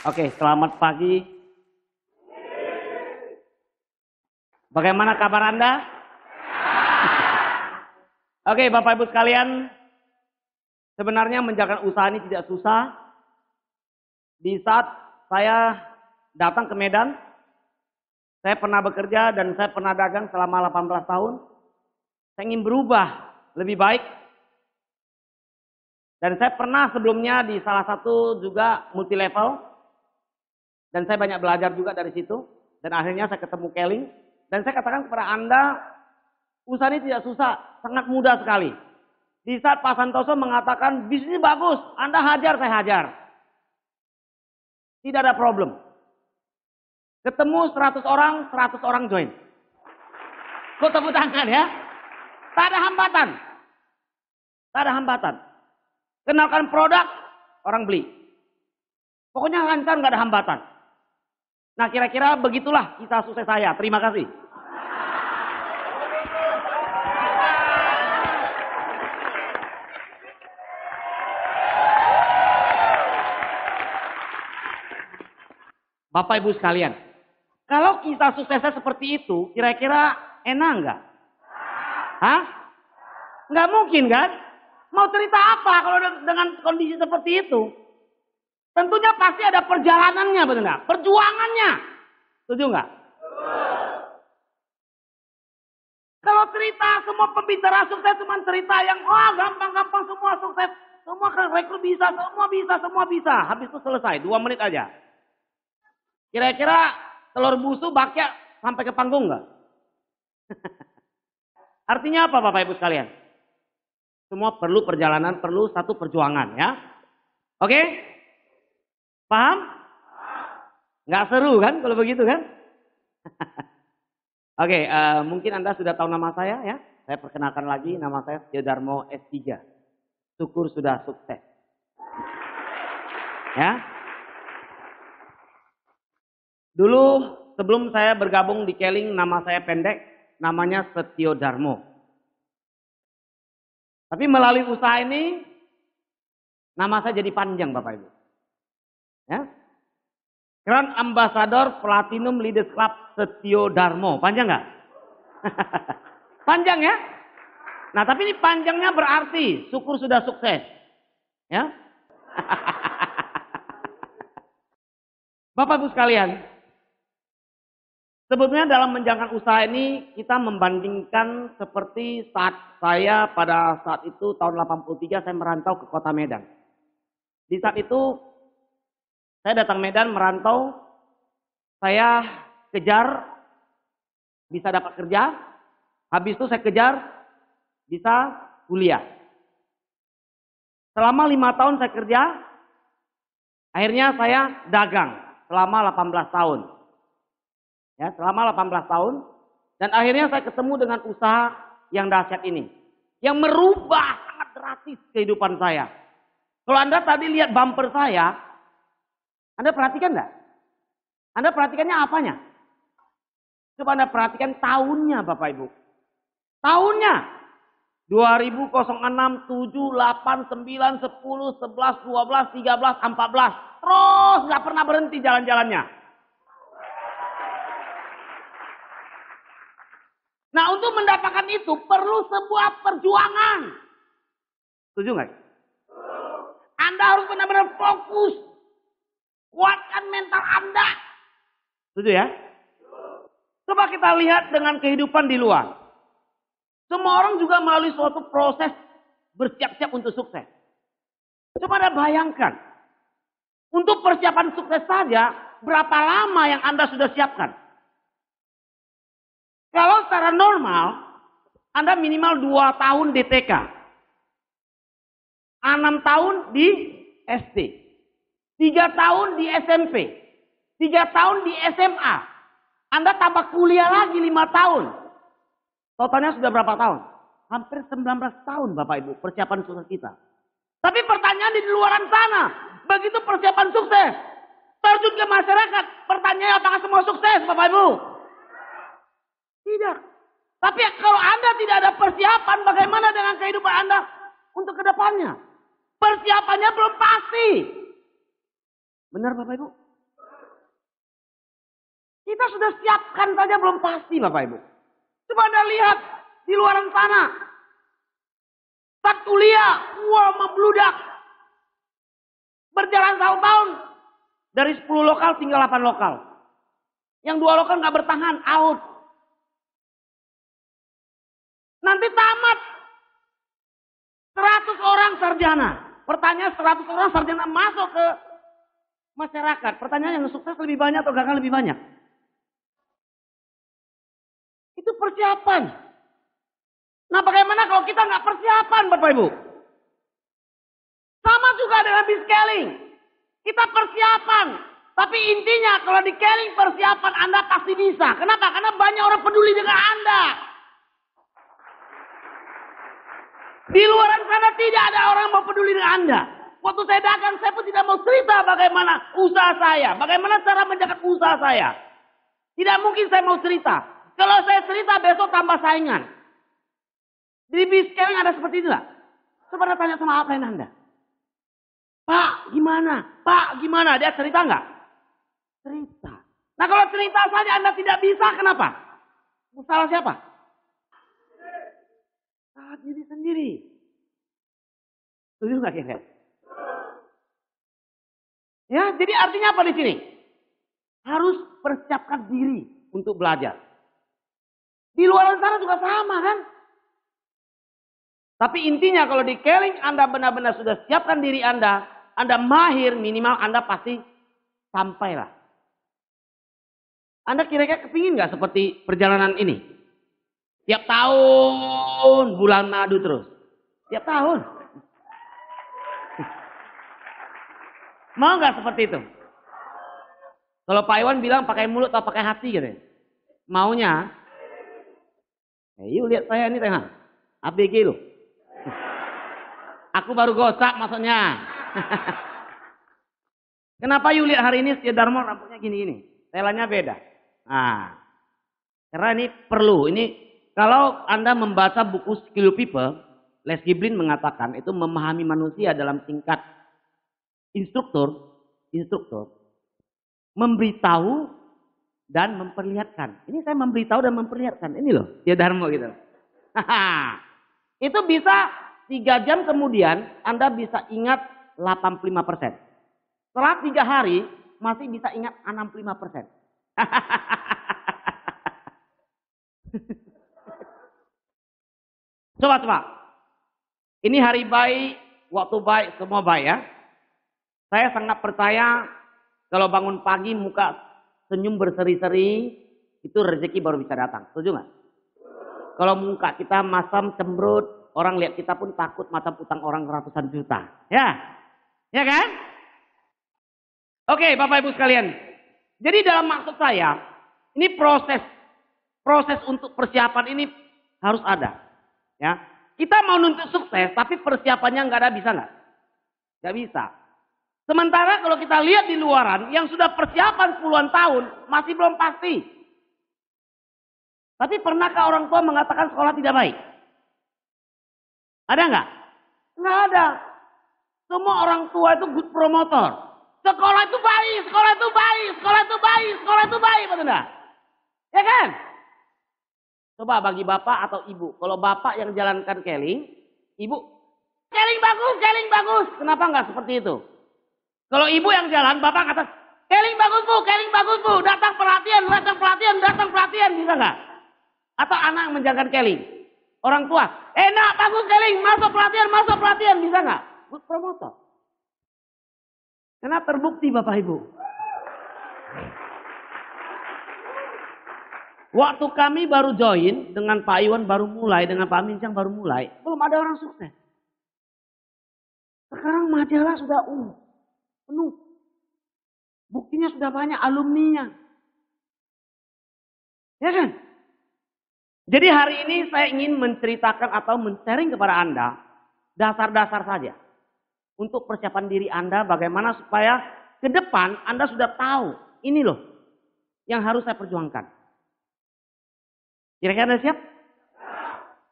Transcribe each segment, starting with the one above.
Oke, selamat pagi. Bagaimana kabar Anda? Oke, Bapak Ibu sekalian, sebenarnya menjalankan usaha ini tidak susah. Di saat saya datang ke Medan, saya pernah bekerja dan saya pernah dagang selama 18 tahun. Saya ingin berubah lebih baik. Dan saya pernah sebelumnya di salah satu juga multi level. Dan saya banyak belajar juga dari situ. Dan akhirnya saya ketemu Keling. Dan saya katakan kepada Anda, usaha ini tidak susah, sangat mudah sekali. Di saat Pak Santoso mengatakan, bisnis bagus, Anda hajar, saya hajar. Tidak ada problem. Ketemu 100 orang join. Kok tepuk tangan ya? Tak ada hambatan. Tak ada hambatan. Kenalkan produk, orang beli. Pokoknya lancar, nggak ada hambatan. Nah, kira-kira begitulah kisah sukses saya. Terima kasih. Bapak Ibu sekalian, kalau kisah suksesnya seperti itu, kira-kira enak nggak? Hah? Nggak mungkin kan? Mau cerita apa kalau dengan kondisi seperti itu? Tentunya pasti ada perjalanannya, benar nggak? Perjuangannya. Setuju nggak? Kalau cerita semua pembicara sukses cuma cerita yang gampang-gampang semua sukses, semua rekrut bisa, semua bisa. Habis itu selesai, 2 menit aja. Kira-kira telur busuk bakya sampai ke panggung nggak? Artinya apa Bapak Ibu sekalian? Semua perlu perjalanan, perlu satu perjuangan ya. Oke? Paham? Nggak seru kan kalau begitu kan? Oke, mungkin Anda sudah tahu nama saya ya. Saya perkenalkan lagi, nama saya Setio Darmo S3. Syukur sudah sukses. Ya. Dulu sebelum saya bergabung di Keling, nama saya pendek, namanya Setio Darmo. Tapi melalui usaha ini, nama saya jadi panjang Bapak Ibu. Ya. Grand Ambassador Platinum Leaders Club Setio Darmo. Panjang nggak? Panjang ya? Nah tapi ini panjangnya berarti syukur sudah sukses. Ya. Bapak Ibu sekalian, sebetulnya dalam menjalankan usaha ini kita membandingkan seperti saat saya pada saat itu tahun 83 saya merantau ke kota Medan. Di saat itu saya datang Medan merantau, saya kejar bisa dapat kerja, habis itu saya kejar bisa kuliah. Selama 5 tahun saya kerja, akhirnya saya dagang selama 18 tahun. Ya, selama 18 tahun dan akhirnya saya ketemu dengan usaha yang dahsyat ini yang merubah sangat drastis kehidupan saya. Kalau Anda tadi lihat bumper saya, Anda perhatikan enggak? Anda perhatikannya apanya? Coba Anda perhatikan tahunnya Bapak Ibu. Tahunnya 2006, 7, 8, 9, 10, 11, 12, 13, 14. Terus nggak pernah berhenti jalan-jalannya. Nah untuk mendapatkan itu perlu sebuah perjuangan. Setuju nggak? Anda harus benar-benar fokus. Kuatkan mental Anda. Setuju ya? Coba kita lihat dengan kehidupan di luar. Semua orang juga melalui suatu proses bersiap-siap untuk sukses. Coba Anda bayangkan. Untuk persiapan sukses saja, berapa lama yang Anda sudah siapkan? Kalau secara normal, Anda minimal 2 tahun di TK. 6 tahun di SD. 3 tahun di SMP. 3 tahun di SMA. Anda tambah kuliah lagi 5 tahun. Totalnya sudah berapa tahun? Hampir 19 tahun Bapak Ibu persiapan sukses kita. Tapi pertanyaan di luaran sana. Begitu persiapan sukses. Terjun ke masyarakat. Pertanyaannya apakah semua sukses Bapak Ibu? Tidak. Tapi kalau Anda tidak ada persiapan, bagaimana dengan kehidupan Anda untuk kedepannya? Persiapannya belum pasti. Benar Bapak Ibu? Kita sudah siapkan saja belum pasti Bapak Ibu. Coba Anda lihat di luar sana. Saat kuliah, wah membludak. Berjalan tahun-tahun. Dari 10 lokal tinggal 8 lokal. Yang 2 lokal nggak bertahan, out. Nanti tamat. 100 orang sarjana. Pertanyaan 100 orang sarjana masuk ke masyarakat. Pertanyaan yang sukses lebih banyak atau gagal lebih banyak? Itu persiapan. Nah bagaimana kalau kita nggak persiapan Bapak Ibu? Sama juga dengan B-scaling. Kita persiapan. Tapi intinya kalau di scaling persiapan Anda pasti bisa. Kenapa? Karena banyak orang peduli dengan Anda. Di luar sana tidak ada orang yang mau peduli dengan Anda. Waktu saya dagang saya pun tidak mau cerita bagaimana usaha saya. Bagaimana cara menjaga usaha saya. Tidak mungkin saya mau cerita. Kalau saya cerita besok tambah saingan. Di B-scaling ada seperti itu nggak? Coba tanya sama apa yang Anda. Pak gimana? Pak gimana? Dia cerita nggak? Cerita. Nah kalau cerita saja Anda tidak bisa, kenapa? Salah siapa? Salah diri sendiri. Setuju nggak kira? Ya, jadi artinya apa di sini? Harus persiapkan diri untuk belajar. Di luar sana juga sama kan? Tapi intinya kalau di scaling Anda benar-benar sudah siapkan diri Anda mahir, minimal Anda pasti sampailah. Anda kira-kira kepingin nggak seperti perjalanan ini? Tiap tahun bulan madu terus. Tiap tahun. Mau nggak seperti itu? Kalau Pak Iwan bilang pakai mulut atau pakai hati gitu. Maunya. Yuk lihat saya ini tengah. ABG loh. Aku baru gosok maksudnya. Kenapa you lihat hari ini Setia Dharma rambutnya gini-gini? Telanya beda. Nah, karena ini perlu. Ini kalau Anda membaca buku Skill People, Les Giblin mengatakan itu memahami manusia dalam tingkat instruktur, memberitahu dan memperlihatkan. Ini saya memberitahu dan memperlihatkan. Ini loh, Setia Dharma gitu. Itu bisa 3 jam kemudian Anda bisa ingat 85%. Setelah 3 hari masih bisa ingat 65%. Coba. Ini hari baik, waktu baik, semua baik ya. Saya sangat percaya kalau bangun pagi muka senyum berseri-seri, itu rezeki baru bisa datang. Setuju nggak? Kalau muka kita masam cemberut, orang lihat kita pun takut mata utang orang ratusan juta. Ya kan? Oke, Bapak Ibu sekalian. Jadi dalam maksud saya, ini proses untuk persiapan ini harus ada. Ya, kita mau nuntut sukses, tapi persiapannya nggak ada, bisa nggak? Nggak bisa. Sementara kalau kita lihat di luaran, yang sudah persiapan puluhan tahun masih belum pasti. Tapi pernahkah orang tua mengatakan sekolah tidak baik? Ada nggak? Nggak ada. Semua orang tua itu good promotor. Sekolah itu baik, sekolah itu baik, sekolah itu baik, sekolah itu baik, betul nggak? Ya kan? Coba bagi bapak atau ibu, kalau bapak yang jalankan keling, ibu keling bagus. Kenapa nggak seperti itu? Kalau ibu yang jalan, bapak kata keling bagus bu, datang pelatihan, bisa nggak? Atau anak yang menjalankan keling, orang tua, enak bagus keling, masuk pelatihan, bisa nggak? Good promotor. Karena terbukti Bapak Ibu. Waktu kami baru join, dengan Pak Iwan baru mulai, dengan Pak Mincang baru mulai, belum ada orang sukses. Sekarang majalah sudah penuh. Buktinya sudah banyak alumninya. Ya kan? Jadi hari ini saya ingin menceritakan atau men-sharing kepada Anda dasar-dasar saja. Untuk persiapan diri Anda bagaimana supaya ke depan Anda sudah tahu. Ini loh yang harus saya perjuangkan. Kira-kira Anda siap?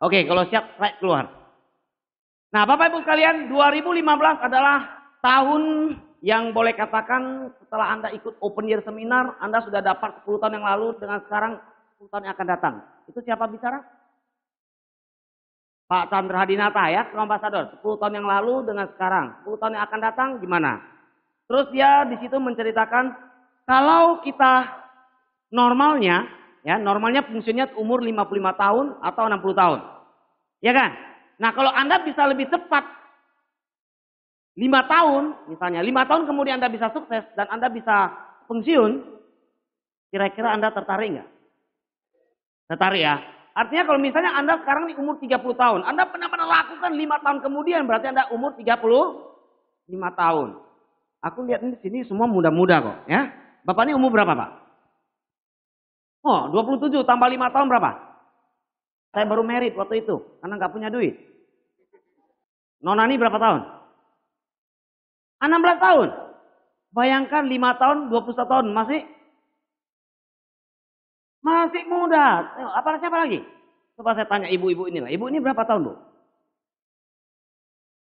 Oke, kalau siap saya keluar. Nah Bapak Ibu sekalian, 2015 adalah tahun yang boleh katakan setelah Anda ikut open year seminar, Anda sudah dapat 10 tahun yang lalu dengan sekarang 10 tahun yang akan datang. Itu siapa bicara? Pak Chandra Hadinata ya, ambasador. 10 tahun yang lalu dengan sekarang, 10 tahun yang akan datang gimana? Terus dia di situ menceritakan kalau kita normalnya, ya normalnya fungsinya umur 55 tahun atau 60 tahun. Ya kan? Nah kalau Anda bisa lebih cepat 5 tahun, misalnya 5 tahun kemudian Anda bisa sukses dan Anda bisa pensiun, kira-kira Anda tertarik nggak? Tertarik ya? Artinya kalau misalnya Anda sekarang di umur 30 tahun, Anda benar-benar lakukan 5 tahun kemudian, berarti Anda umur 35 tahun. Aku lihat di sini semua muda-muda kok, ya. Bapak ini umur berapa, Pak? Oh, 27 tambah 5 tahun berapa? Saya baru merit waktu itu, karena nggak punya duit. Nona ini berapa tahun? 16 tahun. Bayangkan 5 tahun, 21 tahun, masih muda. Siapa lagi? Coba saya tanya ibu-ibu inilah. Ibu ini berapa tahun, Bu?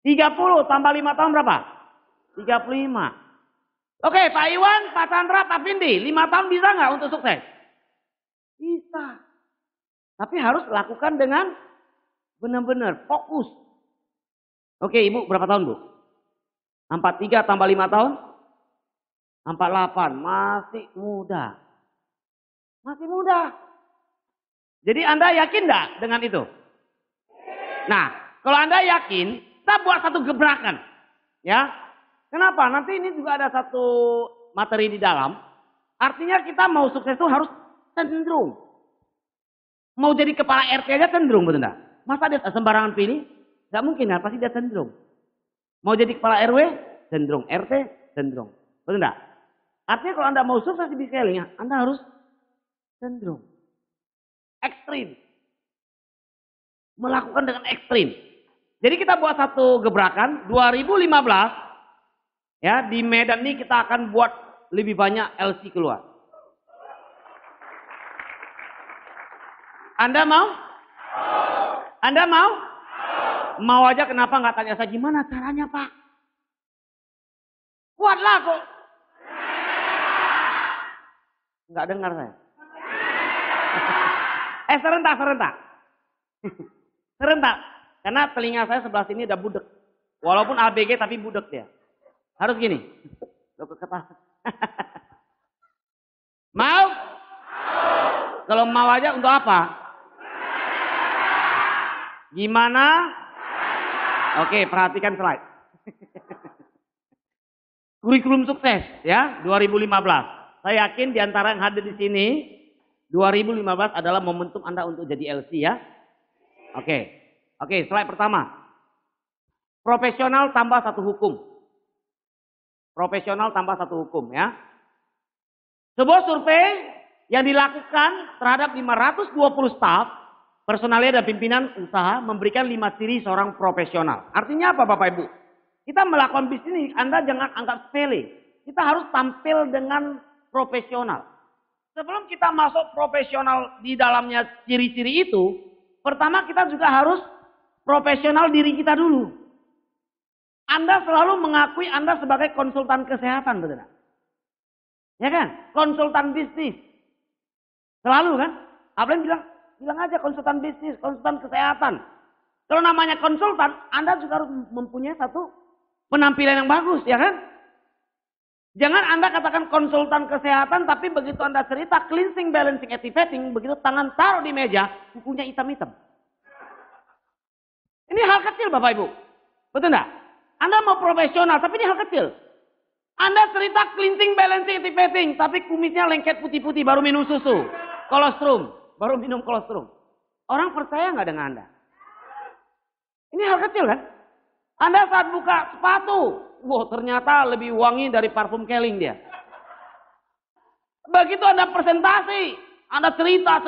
30 tambah 5 tahun berapa? 35. Oke, Pak Iwan, Pak Chandra, Pak Vindi, 5 tahun bisa nggak untuk sukses? Bisa. Tapi harus lakukan dengan benar-benar fokus. Oke, Ibu berapa tahun, Bu? 43 tambah 5 tahun? 48. Masih muda. Masih muda. Jadi Anda yakin enggak dengan itu? Nah, kalau Anda yakin, kita buat satu gebrakan. Ya. Kenapa? Nanti ini juga ada satu materi di dalam. Artinya kita mau sukses itu harus cenderung. Mau jadi kepala RT aja cenderung, betul enggak? Masa dia sembarangan pilih? Enggak mungkin ya, pasti dia cenderung. Mau jadi kepala RW, cenderung. RT, cenderung. Betul enggak? Artinya kalau Anda mau sukses di B-scaling, Anda harus cenderung. Ekstrim. Melakukan dengan ekstrim. Jadi kita buat satu gebrakan, 2015, ya di Medan ini kita akan buat lebih banyak LC keluar. Anda mau? Anda mau? Mau aja kenapa nggak tanya saya gimana caranya, Pak? Kuatlah kok. Nggak dengar saya. Serentak. Serentak. Karena telinga saya sebelah sini udah budek. Walaupun ABG tapi budek dia. Harus gini. Mau? Kalau mau aja untuk apa? Gimana? Oke, perhatikan slide. Kurikulum sukses ya 2015. Saya yakin di antara yang hadir di sini 2015 adalah momentum Anda untuk jadi LC ya. Oke, slide pertama. Profesional tambah satu hukum. Profesional tambah satu hukum ya. Sebuah survei yang dilakukan terhadap 520 staf, personalia dan pimpinan usaha memberikan 5 ciri seorang profesional. Artinya apa Bapak Ibu? Kita melakukan bisnis, Anda jangan anggap sepele. Kita harus tampil dengan profesional. Sebelum kita masuk profesional di dalamnya ciri-ciri itu, pertama kita juga harus profesional diri kita dulu. Anda selalu mengakui Anda sebagai konsultan kesehatan, betul kan? Ya kan? Konsultan bisnis. Selalu kan? Apalagi bilang aja konsultan bisnis, konsultan kesehatan. Kalau namanya konsultan, Anda juga harus mempunyai satu penampilan yang bagus, ya kan? Jangan Anda katakan konsultan kesehatan, tapi begitu Anda cerita cleansing, balancing, activating, begitu tangan taruh di meja, bukunya hitam-hitam. Ini hal kecil Bapak Ibu. Betul enggak? Anda mau profesional, tapi ini hal kecil. Anda cerita cleansing, balancing, activating, tapi kumisnya lengket putih-putih, baru minum susu. Kolostrum, baru minum kolostrum. Orang percaya nggak dengan Anda? Ini hal kecil kan? Anda saat buka sepatu, wah ternyata lebih wangi dari parfum Keling dia. Begitu Anda presentasi, Anda cerita.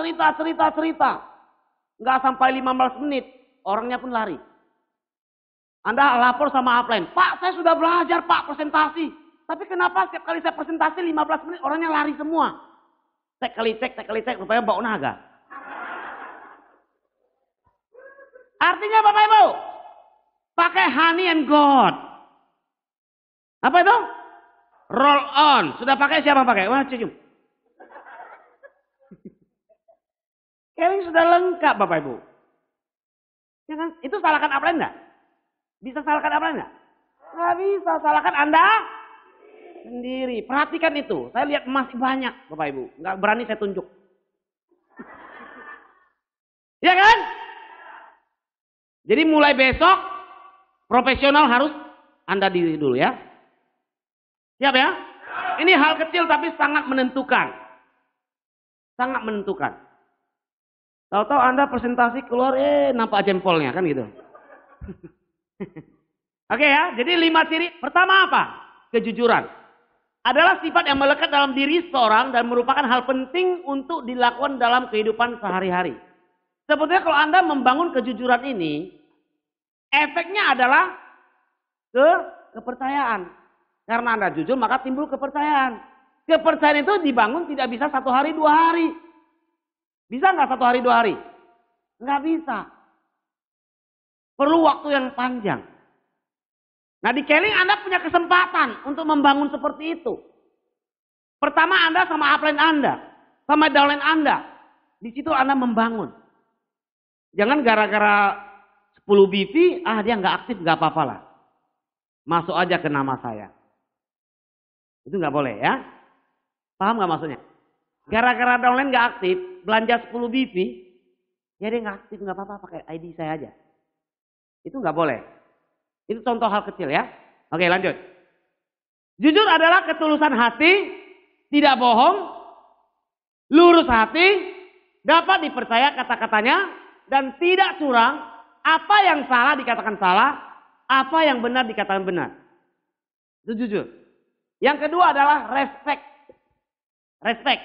Nggak sampai 15 menit, orangnya pun lari. Anda lapor sama upline, Pak saya sudah belajar Pak presentasi. Tapi kenapa setiap kali saya presentasi 15 menit orangnya lari semua. Cek kali cek, rupanya bau naga. Artinya Bapak Ibu, pakai honey and God. Apa itu? Roll on. Sudah pakai, siapa pakai? Wah, cium. Keling sudah lengkap Bapak Ibu. Ya kan? Itu salahkan apa enggak? Bisa salahkan apa enggak? Nggak bisa, salahkan Anda sendiri. Perhatikan itu. Saya lihat masih banyak Bapak Ibu. Nggak berani saya tunjuk. Ya kan? Jadi mulai besok profesional harus Anda diri dulu ya. Siap ya? Ini hal kecil tapi sangat menentukan. Sangat menentukan. Tahu-tahu Anda presentasi keluar, nampak jempolnya kan gitu. Oke ya, jadi 5 ciri. Pertama apa? Kejujuran. Adalah sifat yang melekat dalam diri seorang dan merupakan hal penting untuk dilakukan dalam kehidupan sehari-hari. Sebetulnya kalau Anda membangun kejujuran ini, efeknya adalah kepercayaan. Karena Anda jujur maka timbul kepercayaan. Kepercayaan itu dibangun tidak bisa 1 hari 2 hari. Bisa nggak 1 hari 2 hari? Nggak bisa. Perlu waktu yang panjang. Nah di Keling Anda punya kesempatan untuk membangun seperti itu. Pertama Anda sama upline Anda. Sama downline Anda. Di situ Anda membangun. Jangan gara-gara 10 BV, dia nggak aktif nggak apa-apa lah. Masuk aja ke nama saya. Itu nggak boleh ya. Paham nggak maksudnya? Gara-gara downline nggak aktif, belanja 10 BV, ya dia nggak aktif nggak apa-apa pakai ID saya aja. Itu nggak boleh. Itu contoh hal kecil ya. Oke lanjut. Jujur adalah ketulusan hati, tidak bohong, lurus hati, dapat dipercaya kata-katanya, dan tidak curang. Apa yang salah dikatakan salah, apa yang benar dikatakan benar. Itu jujur. Yang kedua adalah respect. Respect.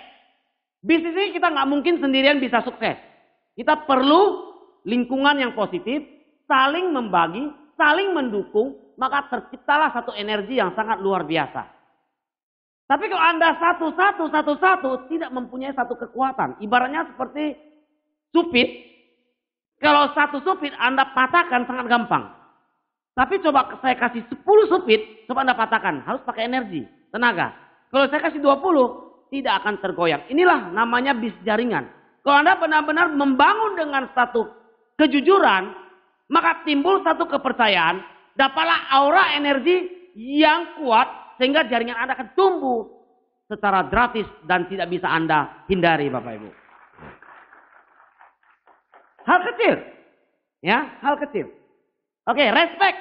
Bisnis ini kita nggak mungkin sendirian bisa sukses. Kita perlu lingkungan yang positif, saling membagi, saling mendukung, maka terciptalah satu energi yang sangat luar biasa. Tapi kalau Anda satu-satu tidak mempunyai satu kekuatan, ibaratnya seperti supit. Kalau satu supit Anda patahkan sangat gampang. Tapi coba saya kasih 10 supit, coba Anda patahkan, harus pakai energi, tenaga. Kalau saya kasih 20, tidak akan tergoyang. Inilah namanya bis jaringan. Kalau Anda benar-benar membangun dengan satu kejujuran, maka timbul satu kepercayaan, dapatlah aura energi yang kuat sehingga jaringan Anda akan tumbuh secara drastis dan tidak bisa Anda hindari Bapak Ibu. Hal kecil. Ya, hal kecil. Oke, respect.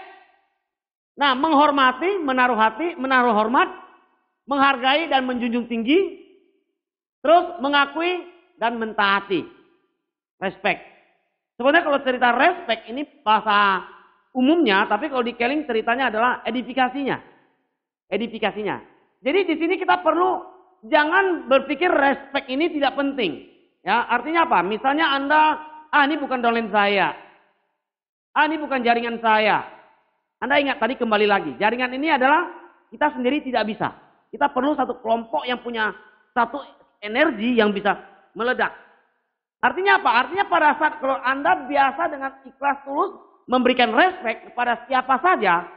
Nah, menghormati, menaruh hati, menaruh hormat, menghargai dan menjunjung tinggi, terus mengakui dan mentaati. Respect. Sebenarnya kalau cerita respect ini bahasa umumnya, tapi kalau di Keling ceritanya adalah edifikasinya. Edifikasinya. Jadi di sini kita perlu jangan berpikir respect ini tidak penting. Ya, artinya apa? Misalnya Anda, ini bukan downline saya. Ini bukan jaringan saya. Anda ingat tadi kembali lagi. Jaringan ini adalah kita sendiri tidak bisa. Kita perlu satu kelompok yang punya satu energi yang bisa meledak. Artinya apa? Artinya pada saat kalau Anda biasa dengan ikhlas tulus memberikan respect kepada siapa saja,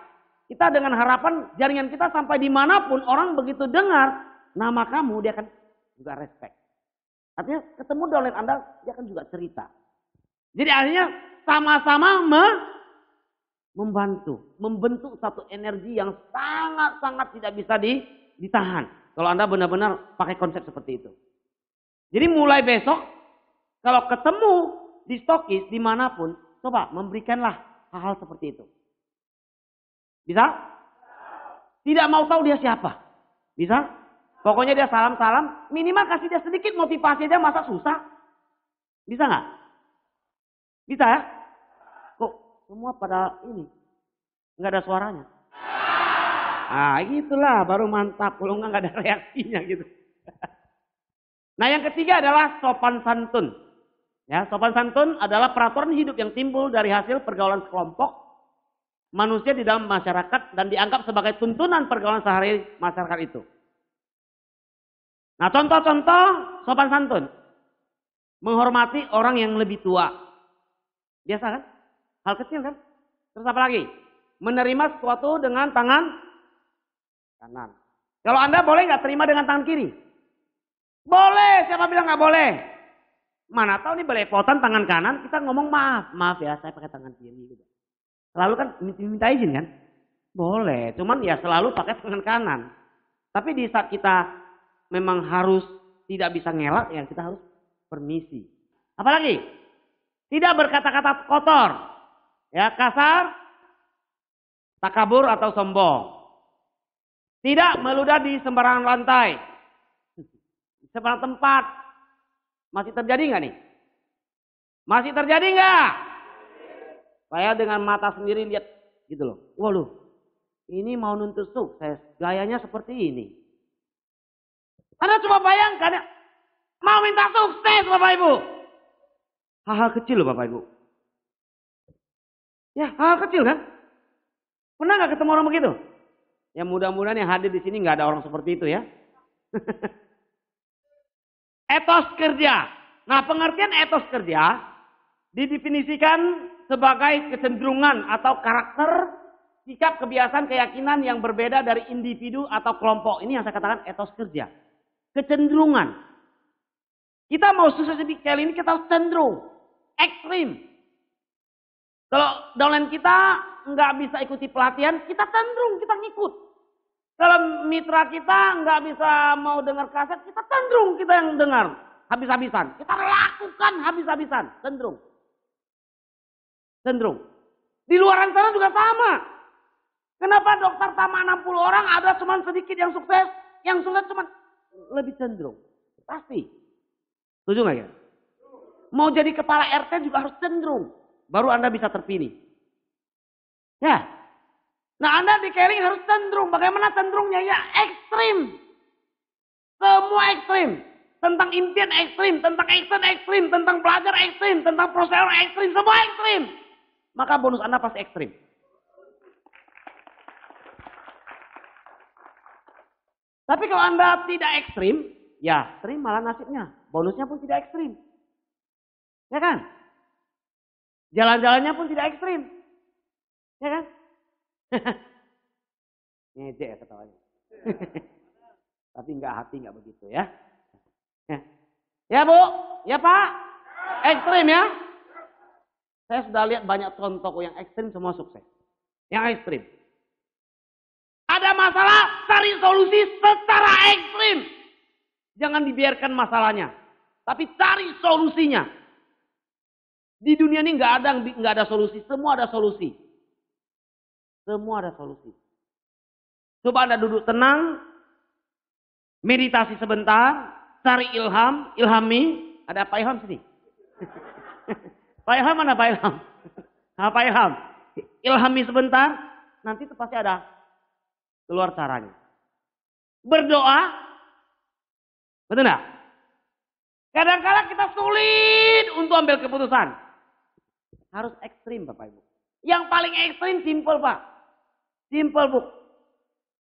kita dengan harapan jaringan kita sampai dimanapun orang begitu dengar nama kamu, dia akan juga respect. Artinya ketemu downline Anda, dia akan juga cerita. Jadi akhirnya sama-sama membantu, membentuk satu energi yang sangat-sangat tidak bisa ditahan. Kalau Anda benar-benar pakai konsep seperti itu. Jadi mulai besok, kalau ketemu di stokis dimanapun, coba memberikanlah hal-hal seperti itu. Bisa? Tidak mau tahu dia siapa. Bisa? Pokoknya dia salam-salam, minimal kasih dia sedikit motivasi aja, masa susah? Bisa nggak? Bisa ya? Kok semua pada ini nggak ada suaranya? Gitulah baru mantap. Kalau nggak ada reaksinya gitu. Nah yang ketiga adalah sopan santun. Ya, sopan santun adalah peraturan hidup yang timbul dari hasil pergaulan sekelompok manusia di dalam masyarakat dan dianggap sebagai tuntunan pergaulan sehari masyarakat itu. Nah contoh-contoh sopan santun. Menghormati orang yang lebih tua. Biasa kan? Hal kecil kan? Terus apa lagi? Menerima sesuatu dengan tangan kanan. Kalau Anda boleh nggak terima dengan tangan kiri? Boleh, siapa bilang nggak boleh? Mana tahu nih belepotan tangan kanan, kita ngomong maaf ya saya pakai tangan kiri. Selalu kan minta izin kan? Boleh, cuman ya selalu pakai tangan kanan. Tapi di saat kita memang harus tidak bisa ngelak, ya kita harus permisi. Apalagi? Tidak berkata-kata kotor. Ya, kasar, takabur atau sombong. Tidak meludah di sembarangan lantai. Di sembarang tempat. Masih terjadi nggak nih? Masih terjadi nggak? Saya dengan mata sendiri lihat gitu loh. Waduh, ini mau nuntut sukses. Gayanya seperti ini. Anda coba bayangkan ya. Mau minta sukses Bapak Ibu. Hal-hal kecil loh Bapak Ibu. Ya hal kecil kan. Pernah nggak ketemu orang begitu? Ya mudah-mudahan yang hadir di sini nggak ada orang seperti itu ya. Etos kerja. Nah pengertian etos kerja didefinisikan sebagai kecenderungan atau karakter, sikap, kebiasaan, keyakinan yang berbeda dari individu atau kelompok. Ini yang saya katakan etos kerja. Kecenderungan. Kita mau sukses di kali ini kita harus cenderung. Ekstrim. Kalau downline kita nggak bisa ikuti pelatihan, kita cenderung, kita ngikut. Kalau mitra kita nggak bisa mau dengar kaset, kita cenderung kita yang dengar habis-habisan. Kita lakukan habis-habisan, cenderung. Cenderung. Di luar sana juga sama. Kenapa dokter tambah 60 orang ada cuma sedikit yang sukses, yang sukses cuma lebih cenderung. Pasti. Setuju nggak ya? Mau jadi kepala RT juga harus cenderung. Baru Anda bisa terpilih. Ya. Nah Anda di caring harus cenderung. Bagaimana cenderungnya? Ya ekstrim. Semua ekstrim. Tentang impian ekstrim. Tentang action ekstrim. Tentang belajar ekstrim. Tentang prosedur ekstrim. Semua ekstrim. Maka bonus Anda pasti ekstrim. Tapi kalau Anda tidak ekstrim. Ya ekstrim malah nasibnya. Bonusnya pun tidak ekstrim. Ya kan? Jalan-jalannya pun tidak ekstrim. Ya kan? Ngejek ya ketawanya. Tapi enggak hati enggak begitu ya. Ya Bu, ya Pak. Ekstrim ya. Saya sudah lihat banyak contoh yang ekstrim semua sukses. Yang ekstrim. Ada masalah, cari solusi secara ekstrim. Jangan dibiarkan masalahnya. Tapi cari solusinya. Di dunia ini nggak ada solusi, semua ada solusi. Semua ada solusi. Coba Anda duduk tenang, meditasi sebentar, cari ilham, ilhami. Ada Pak Ilham sini. Pak Ilham mana Pak Ilham? Nah, Pak Ilham, ilhami sebentar, nanti itu pasti ada keluar caranya. Berdoa, betul nggak? Kadang-kadang kita sulit untuk ambil keputusan. Harus ekstrim Bapak Ibu. Yang paling ekstrim simple Pak. Simple Bu.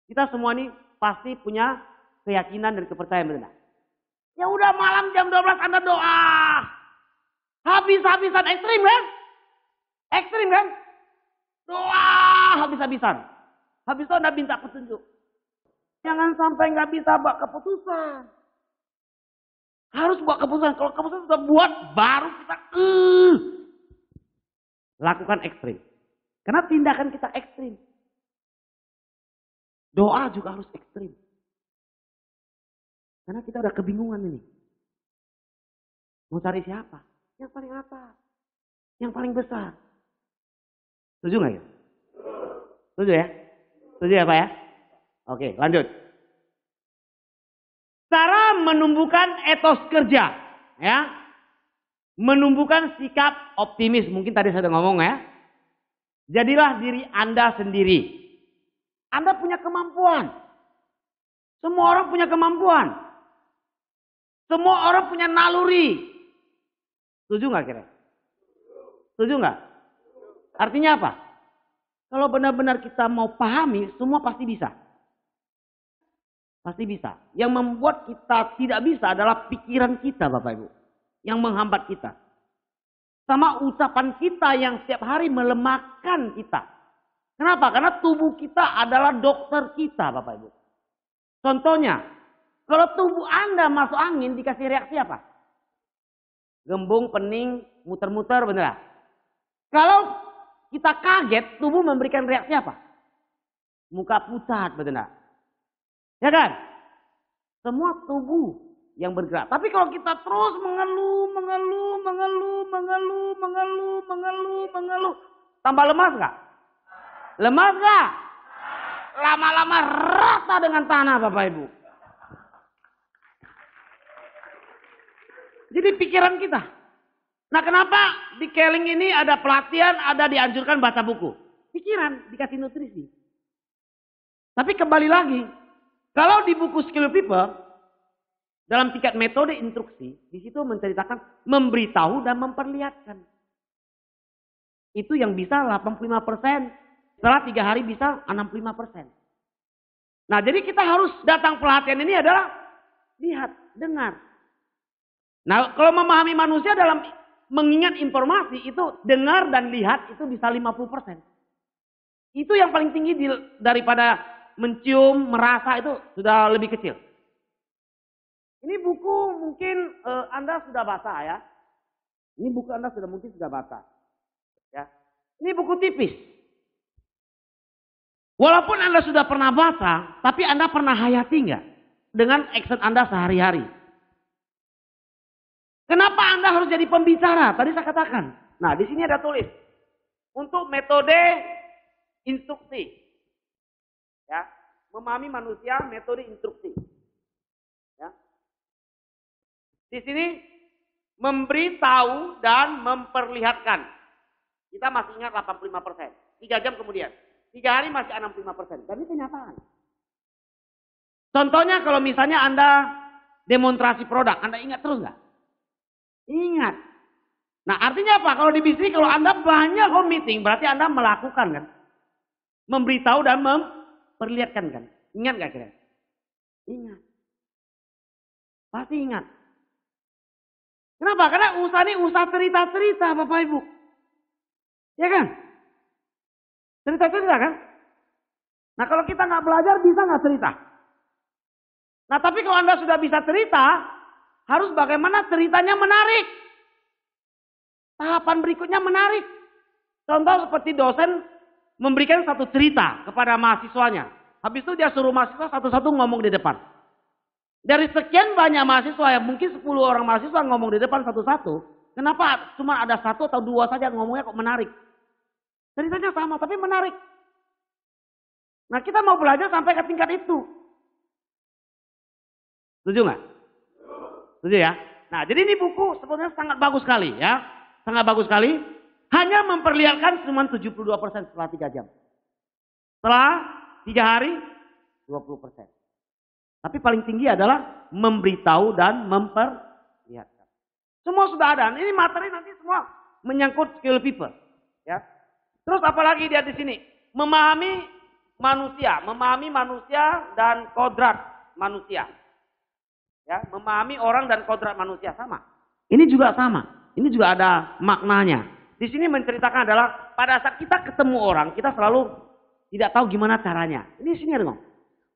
Kita semua ini pasti punya keyakinan dan kepercayaan benar. Ya udah malam jam 12 Anda doa. Habis-habisan ekstrim kan? Ekstrim kan? Doa habis-habisan. Habis itu Anda minta petunjuk. Jangan sampai nggak bisa buat keputusan. Harus buat keputusan. Kalau keputusan sudah buat baru kita lakukan ekstrim. Karena tindakan kita ekstrim. Doa juga harus ekstrim. Karena kita udah kebingungan ini. Mau cari siapa? Yang paling atas. Yang paling besar. Setuju nggak ya? Setuju ya? Setuju ya Pak ya? Oke lanjut. Cara menumbuhkan etos kerja. Ya. Menumbuhkan sikap optimis. Mungkin tadi saya sudah ngomong ya. Jadilah diri Anda sendiri. Anda punya kemampuan. Semua orang punya kemampuan. Semua orang punya naluri. Setuju nggak kira? Setuju nggak? Artinya apa? Kalau benar-benar kita mau pahami, semua pasti bisa. Pasti bisa. Yang membuat kita tidak bisa adalah pikiran kita Bapak Ibu. Yang menghambat kita. Sama ucapan kita yang setiap hari melemahkan kita. Kenapa? Karena tubuh kita adalah dokter kita Bapak Ibu. Contohnya, kalau tubuh Anda masuk angin dikasih reaksi apa? Gembung, pening, muter-muter, bener. Kalau kita kaget, tubuh memberikan reaksi apa? Muka pucat, betul enggak? Ya kan? Semua tubuh yang bergerak. Tapi kalau kita terus mengeluh, tambah lemas nggak? Lemas nggak? Lama-lama rata dengan tanah, Bapak Ibu. Jadi pikiran kita. Nah, kenapa di Keling ini ada pelatihan, ada dianjurkan baca buku? Pikiran, dikasih nutrisi. Tapi kembali lagi, kalau di buku Skill People, dalam tingkat metode instruksi, di situ menceritakan, memberitahu dan memperlihatkan. Itu yang bisa 85%, setelah 3 hari bisa 65%. Nah, jadi kita harus datang pelatihan ini adalah lihat, dengar. Nah, kalau memahami manusia dalam mengingat informasi itu dengar dan lihat itu bisa 50%. Itu yang paling tinggi daripada mencium, merasa itu sudah lebih kecil. Ini buku mungkin Anda sudah baca ya. Ini buku Anda mungkin sudah baca. Ya. Ini buku tipis. Walaupun Anda sudah pernah baca, tapi Anda pernah hayati nggak dengan action Anda sehari-hari? Kenapa Anda harus jadi pembicara? Tadi saya katakan. Nah, di sini ada tulis untuk metode instruksi. Ya, memahami manusia metode instruksi. Ya. Di sini memberitahu dan memperlihatkan. Kita masih ingat 85%. 3 jam kemudian. 3 hari masih 65%. Dan ini kenyataan. Contohnya kalau misalnya Anda demonstrasi produk. Anda ingat terus nggak? Ingat. Nah, artinya apa? Kalau di bisnis, kalau Anda banyak home meeting, berarti Anda melakukan kan? Memberitahu dan memperlihatkan kan? Ingat nggak kira? Ingat. Pasti ingat. Kenapa? Karena usaha ini usaha cerita-cerita, Bapak Ibu. Ya kan? Cerita-cerita kan? Nah, kalau kita nggak belajar, bisa nggak cerita? Nah, tapi kalau Anda sudah bisa cerita, harus bagaimana ceritanya menarik. Tahapan berikutnya menarik. Contoh seperti dosen memberikan satu cerita kepada mahasiswanya. Habis itu dia suruh mahasiswa satu-satu ngomong di depan. Dari sekian banyak mahasiswa, yang mungkin 10 orang mahasiswa ngomong di depan satu-satu. Kenapa cuma ada 1 atau 2 saja ngomongnya kok menarik? Ceritanya sama tapi menarik. Nah, kita mau belajar sampai ke tingkat itu. Setuju nggak? Setuju ya? Nah, jadi ini buku sebenarnya sangat bagus sekali ya. Sangat bagus sekali. Hanya memperlihatkan cuma 72% setelah 3 jam. Setelah 3 hari, 20%. Tapi paling tinggi adalah memberitahu dan memperlihatkan. Semua sudah ada. Ini materi nanti semua menyangkut skill people. Ya. Terus apalagi dia di sini? Memahami manusia dan kodrat manusia. Ya, memahami orang dan kodrat manusia sama. Ini juga sama. Ini juga ada maknanya. Di sini menceritakan adalah pada saat kita ketemu orang, kita selalu tidak tahu gimana caranya. Ini sini ada ngomong.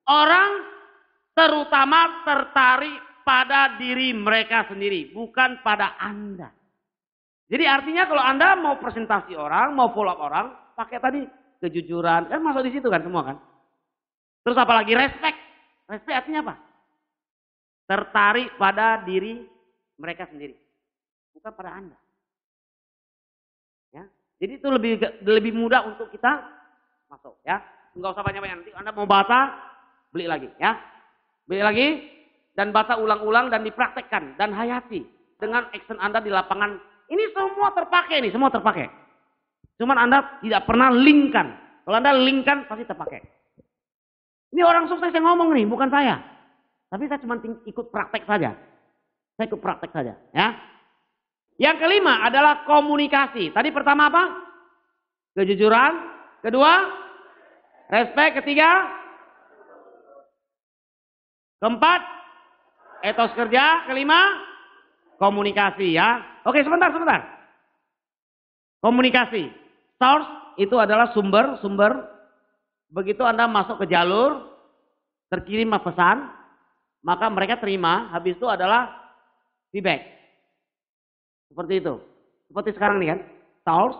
Orang terutama tertarik pada diri mereka sendiri, bukan pada Anda. Jadi artinya kalau Anda mau presentasi orang, mau follow up orang, pakai tadi kejujuran, kan masuk di situ kan semua kan. Terus apalagi respect. Respect artinya apa? Tertarik pada diri mereka sendiri, bukan pada Anda. Ya, jadi itu lebih mudah untuk kita masuk. Ya, nggak usah banyak-banyak. Nanti Anda mau baca, beli lagi. Ya, beli lagi dan baca ulang-ulang dan dipraktekkan dan hayati dengan action Anda di lapangan. Ini semua terpakai nih, semua terpakai. Cuman Anda tidak pernah linkkan. Kalau Anda linkkan pasti terpakai. Ini orang sukses yang ngomong nih, bukan saya. Tapi saya cuma ikut praktek saja. Saya ikut praktek saja. Ya. Yang kelima adalah komunikasi. Tadi pertama apa? Kejujuran. Kedua, respect. Ketiga, keempat, etos kerja. Kelima, komunikasi ya. Oke, sebentar. Komunikasi. Source itu adalah sumber. Begitu Anda masuk ke jalur, terkirim pesan, maka mereka terima, habis itu adalah feedback. Seperti itu. Seperti sekarang nih kan, source.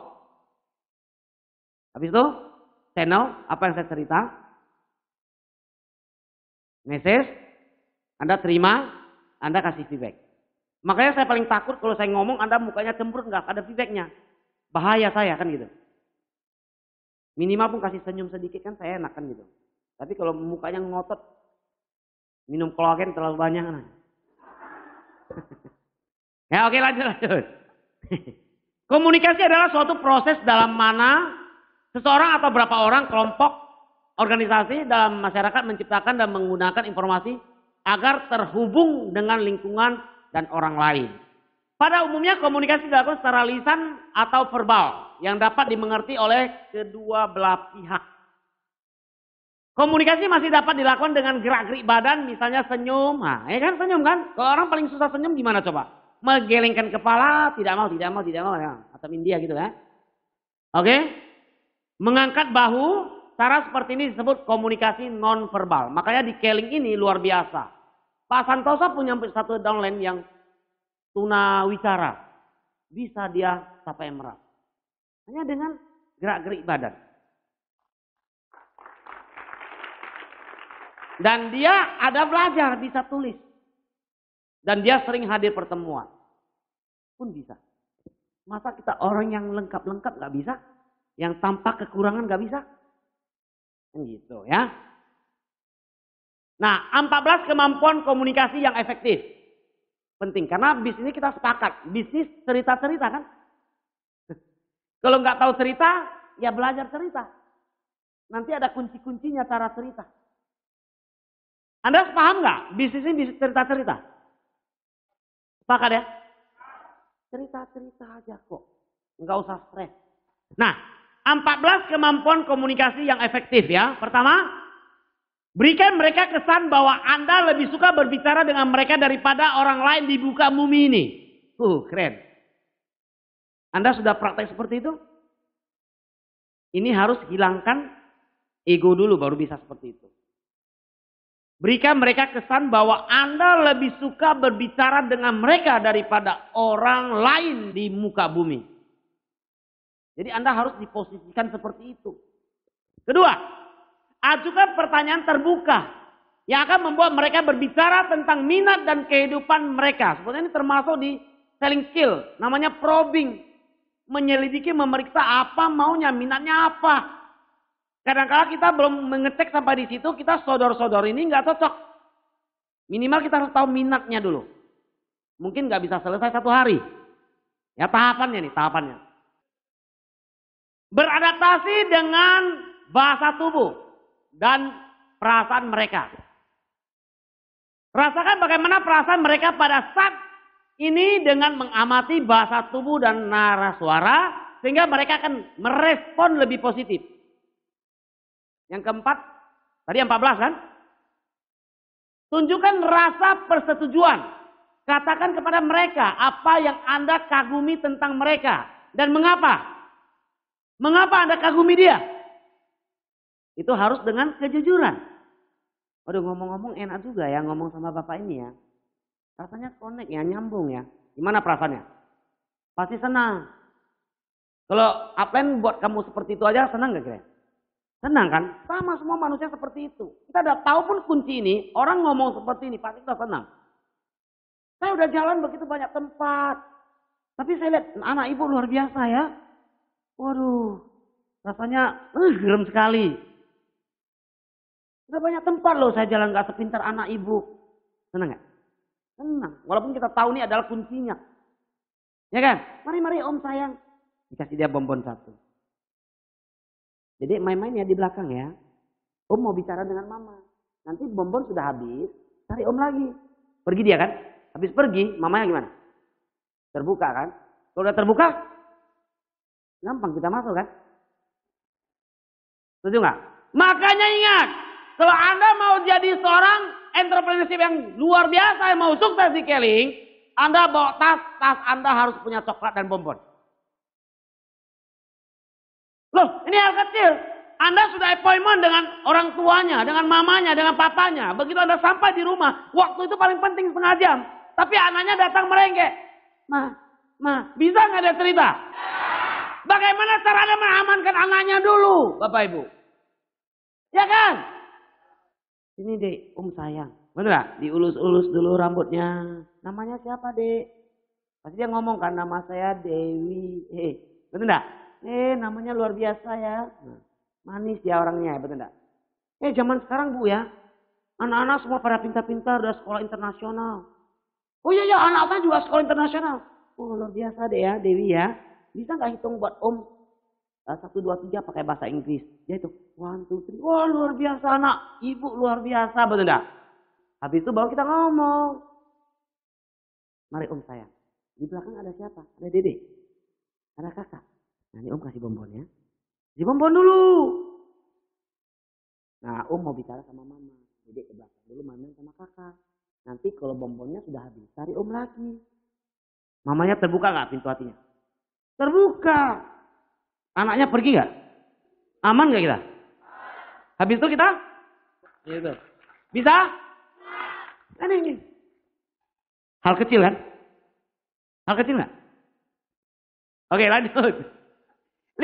Habis itu channel, apa yang saya cerita. Message, Anda terima, Anda kasih feedback. Makanya saya paling takut kalau saya ngomong Anda mukanya cemberut, nggak ada feedbacknya. Bahaya saya kan gitu. Minimal pun kasih senyum sedikit kan saya enak kan gitu. Tapi kalau mukanya ngotot, minum kolagen terlalu banyak kan. Ya oke, lanjut. Komunikasi adalah suatu proses dalam mana seseorang atau berapa orang, kelompok, organisasi dalam masyarakat menciptakan dan menggunakan informasi agar terhubung dengan lingkungan dan orang lain. Pada umumnya komunikasi dilakukan secara lisan atau verbal yang dapat dimengerti oleh kedua belah pihak. Komunikasi masih dapat dilakukan dengan gerak-gerik badan, misalnya senyum. Nah, ya kan senyum kan? Kalau orang paling susah senyum gimana coba? Menggelengkan kepala, tidak mau ya. Atau India gitu ya. Oke? Mengangkat bahu, cara seperti ini disebut komunikasi non verbal. Makanya di Keling ini luar biasa. Pak Santoso punya satu downline yang tunawicara. Bisa dia sampai merah. Hanya dengan gerak-gerik badan. Dan dia ada belajar, bisa tulis. Dan dia sering hadir pertemuan. Pun bisa. Masa kita orang yang lengkap-lengkap gak bisa? Yang tampak kekurangan gak bisa? Gitu ya. Nah, 14 kemampuan komunikasi yang efektif. Penting, karena bisnis ini kita sepakat. Bisnis cerita-cerita kan. Kalau nggak tahu cerita, ya belajar cerita. Nanti ada kunci-kuncinya cara cerita. Anda paham nggak? Bisnis ini bisnis cerita-cerita. Sepakat ya? Cerita-cerita aja kok. Nggak usah stres. Nah, 14 kemampuan komunikasi yang efektif ya. Pertama, berikan mereka kesan bahwa Anda lebih suka berbicara dengan mereka daripada orang lain di muka bumi ini. Keren. Anda sudah praktek seperti itu? Ini harus hilangkan ego dulu baru bisa seperti itu. Berikan mereka kesan bahwa Anda lebih suka berbicara dengan mereka daripada orang lain di muka bumi. Jadi Anda harus diposisikan seperti itu. Kedua, ajukan pertanyaan terbuka yang akan membuat mereka berbicara tentang minat dan kehidupan mereka. Sebenarnya ini termasuk di selling skill, namanya probing. Menyelidiki, memeriksa apa maunya, minatnya apa. Kadang-kadang kita belum mengecek sampai di situ, kita sodor-sodor ini nggak cocok. Minimal kita harus tahu minatnya dulu. Mungkin nggak bisa selesai satu hari. Ya tahapannya nih, tahapannya. Beradaptasi dengan bahasa tubuh dan perasaan mereka. Rasakan bagaimana perasaan mereka pada saat ini dengan mengamati bahasa tubuh dan nara suara. Sehingga mereka akan merespon lebih positif. Yang keempat, tadi 14 kan? Tunjukkan rasa persetujuan. Katakan kepada mereka apa yang Anda kagumi tentang mereka. Dan mengapa? Mengapa Anda kagumi dia? Itu harus dengan kejujuran. Waduh, ngomong-ngomong enak juga ya ngomong sama bapak ini ya. Rasanya connect ya, nyambung ya. Gimana perasaannya? Pasti senang. Kalau upline buat kamu seperti itu aja senang gak kira? Senang kan? Sama semua manusia seperti itu. Kita udah tahu pun kunci ini, orang ngomong seperti ini pasti kita senang. Saya udah jalan begitu banyak tempat. Tapi saya lihat anak ibu luar biasa ya. Waduh, rasanya gerem sekali. Udah banyak tempat loh saya jalan gak sepintar anak ibu. Senang gak? Senang. Walaupun kita tahu ini adalah kuncinya. Ya kan? Mari om sayang. Dikasih dia bonbon satu. Jadi main-main ya di belakang ya. Om mau bicara dengan mama. Nanti bonbon sudah habis, cari om lagi. Pergi dia kan? Habis pergi, mamanya gimana? Terbuka kan? Kalau udah terbuka, gampang kita masuk kan? Setuju nggak? Makanya ingat, kalau Anda mau jadi seorang entrepreneurship yang luar biasa, yang mau sukses di Keling, Anda bawa tas Anda harus punya coklat dan bonbon. Loh, ini hal kecil. Anda sudah appointment dengan orang tuanya, dengan mamanya, dengan papanya. Begitu Anda sampai di rumah, waktu itu paling penting setengah jam. Tapi anaknya datang merengek. Ma, bisa nggak dia cerita? Bagaimana cara Anda mengamankan anaknya dulu, Bapak Ibu? Ya kan? Ini dek, sayang. Bener gak? Diulus-ulus dulu rambutnya. Namanya siapa dek? Pasti dia ngomong kan, nama saya Dewi. Bener gak? Namanya luar biasa ya. Manis ya orangnya, bener gak? Zaman sekarang Bu ya. Anak-anak semua pada pintar-pintar, udah sekolah internasional. Oh iya, anak saya juga sekolah internasional. Oh luar biasa deh ya, Dewi ya. Bisa gak hitung buat Om? 1, 2, 3 pakai bahasa Inggris. Ya itu, 1, 2, 3. Wah luar biasa anak. Ibu luar biasa, betul enggak? Habis itu baru kita ngomong. Mari Om sayang. Di belakang ada siapa? Ada Dede. Ada kakak. Nah ini Om kasih bonbon ya. Kasih bonbon dulu. Nah Om mau bicara sama mama. Dede ke belakang dulu main sama kakak. Nanti kalau bonbonnya sudah habis, cari Om lagi. Mamanya terbuka gak pintu hatinya? Terbuka. Anaknya pergi gak? Aman gak kita? Habis itu kita? Gitu. Bisa? Ini. Hal kecil kan? Hal kecil gak? Oke lanjut. 5.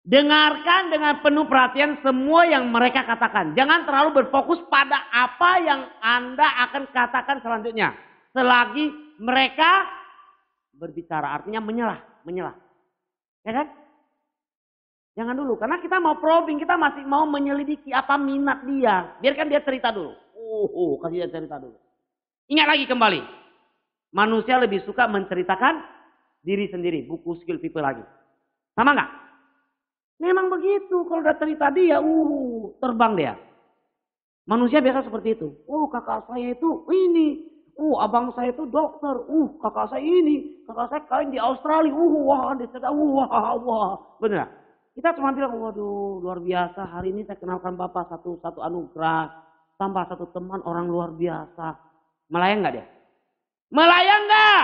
Dengarkan dengan penuh perhatian semua yang mereka katakan. Jangan terlalu berfokus pada apa yang Anda akan katakan selanjutnya. Selagi mereka berbicara, artinya menyelah. Ya kan? Jangan dulu, karena kita mau probing, kita masih mau menyelidiki apa minat dia. Biarkan dia cerita dulu. Kasih dia cerita dulu. Ingat lagi kembali. Manusia lebih suka menceritakan diri sendiri, buku skill people lagi. Sama nggak? Memang begitu, kalau udah cerita dia, terbang dia. Manusia biasa seperti itu. Kakak saya itu ini. Abang saya itu dokter. Kakak saya ini. Kakak saya kawin di Australia. Dia cerita. Wah. Bener. Kita cuma bilang, waduh luar biasa. Hari ini saya kenalkan Bapak satu anugerah. Tambah satu teman orang luar biasa. Melayang gak dia? Melayang gak?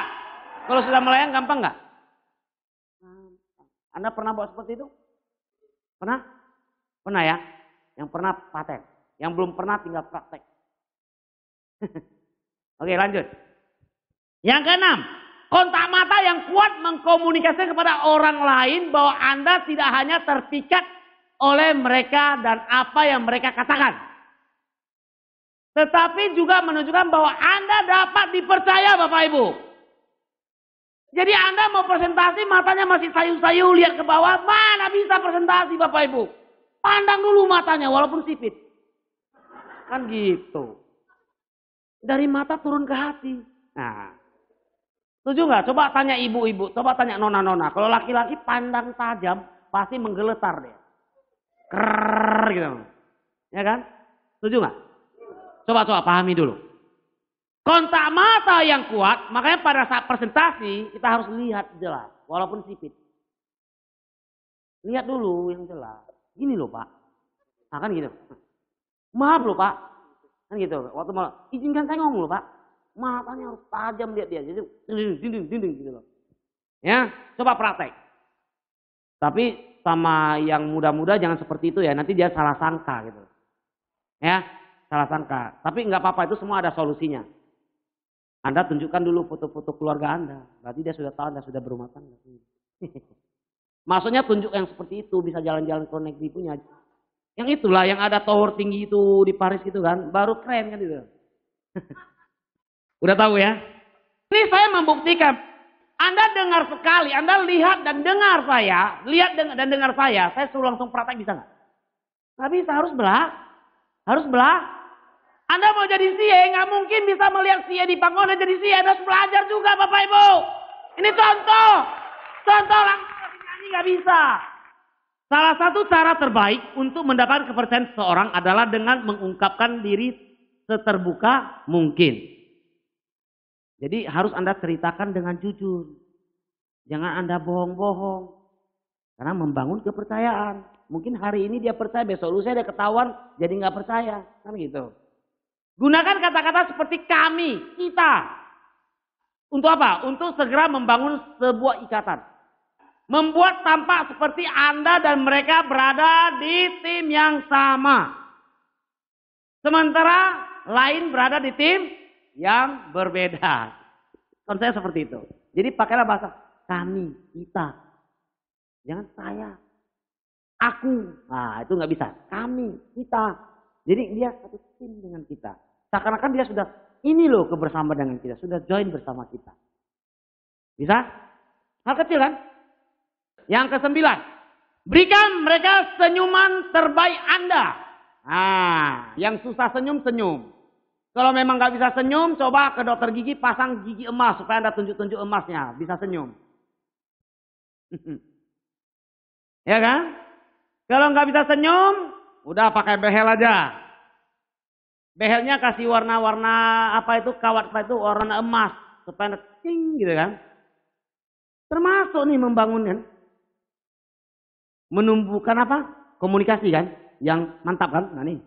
Kalau sudah melayang gampang gak? Anda pernah buat seperti itu? Pernah? Pernah ya? Yang pernah paten. Yang belum pernah tinggal praktek. Oke lanjut. Yang keenam, kontak mata yang kuat mengkomunikasikan kepada orang lain bahwa Anda tidak hanya terpikat oleh mereka dan apa yang mereka katakan. Tetapi juga menunjukkan bahwa Anda dapat dipercaya Bapak Ibu. Jadi Anda mau presentasi matanya masih sayu-sayu lihat ke bawah. Mana bisa presentasi Bapak Ibu. Pandang dulu matanya walaupun sipit. Kan gitu. Dari mata turun ke hati. Nah, setuju nggak? Coba tanya ibu-ibu, coba tanya nona-nona. Kalau laki-laki pandang tajam, pasti menggeletar dia. Krrrr gitu. Ya kan? Setuju nggak? Coba pahami dulu. Kontak mata yang kuat, makanya pada saat presentasi kita harus lihat jelas, walaupun sipit. Lihat dulu yang jelas. Gini loh Pak. Nah kan gitu. Maaf loh Pak. Kan gitu. Waktu mau izinkan saya ngomong loh Pak. Matanya harus tajam lihat dia. Jadi dinding gitu loh. Ya, coba praktek. Tapi sama yang muda-muda jangan seperti itu ya. Nanti dia salah sangka gitu. Ya, salah sangka. Tapi nggak apa-apa, itu semua ada solusinya. Anda tunjukkan dulu foto-foto keluarga Anda. Berarti dia sudah tahu Anda sudah berumah tangga. Maksudnya tunjuk yang seperti itu. Bisa jalan-jalan connect punya. Yang itulah yang ada tower tinggi itu di Paris gitu kan. Baru keren kan itu. Udah tahu ya. Ini saya membuktikan. Anda dengar sekali. Anda lihat dan dengar saya. Lihat dan dengar saya. Saya suruh langsung praktek bisa nggak? Nggak bisa. Harus belah. Harus belah. Anda mau jadi CA, nggak mungkin bisa melihat CA di panggung dan jadi CA. Anda harus belajar juga Bapak Ibu. Ini contoh. Contoh langsung nyanyi nggak bisa. Salah satu cara terbaik untuk mendapatkan kepercayaan seseorang adalah dengan mengungkapkan diri seterbuka mungkin. Jadi harus Anda ceritakan dengan jujur. Jangan Anda bohong-bohong. Karena membangun kepercayaan. Mungkin hari ini dia percaya, besok lusa dia ketahuan jadi nggak percaya. Kan gitu. Gunakan kata-kata seperti kami, kita. Untuk apa? Untuk segera membangun sebuah ikatan. Membuat tampak seperti Anda dan mereka berada di tim yang sama. Sementara lain berada di tim yang berbeda. Konsep seperti itu. Jadi pakailah bahasa kami, kita. Jangan saya, aku. Nah itu nggak bisa. Kami, kita. Jadi dia satu tim dengan kita. Seakan-akan dia sudah ini loh kebersamaan dengan kita. Sudah join bersama kita. Bisa? Hal kecil kan? Yang ke-9. Berikan mereka senyuman terbaik Anda. Nah, yang susah senyum. Kalau memang nggak bisa senyum, coba ke dokter gigi pasang gigi emas. Supaya Anda tunjuk-tunjuk emasnya. Bisa senyum. Ya kan? Kalau nggak bisa senyum, udah pakai behel aja. Behelnya kasih warna-warna apa itu, kawat apa itu, warna emas. Supaya ting gitu kan. Termasuk nih membangun kan. Menumbuhkan apa? Komunikasi kan. Yang mantap kan. Nah nih.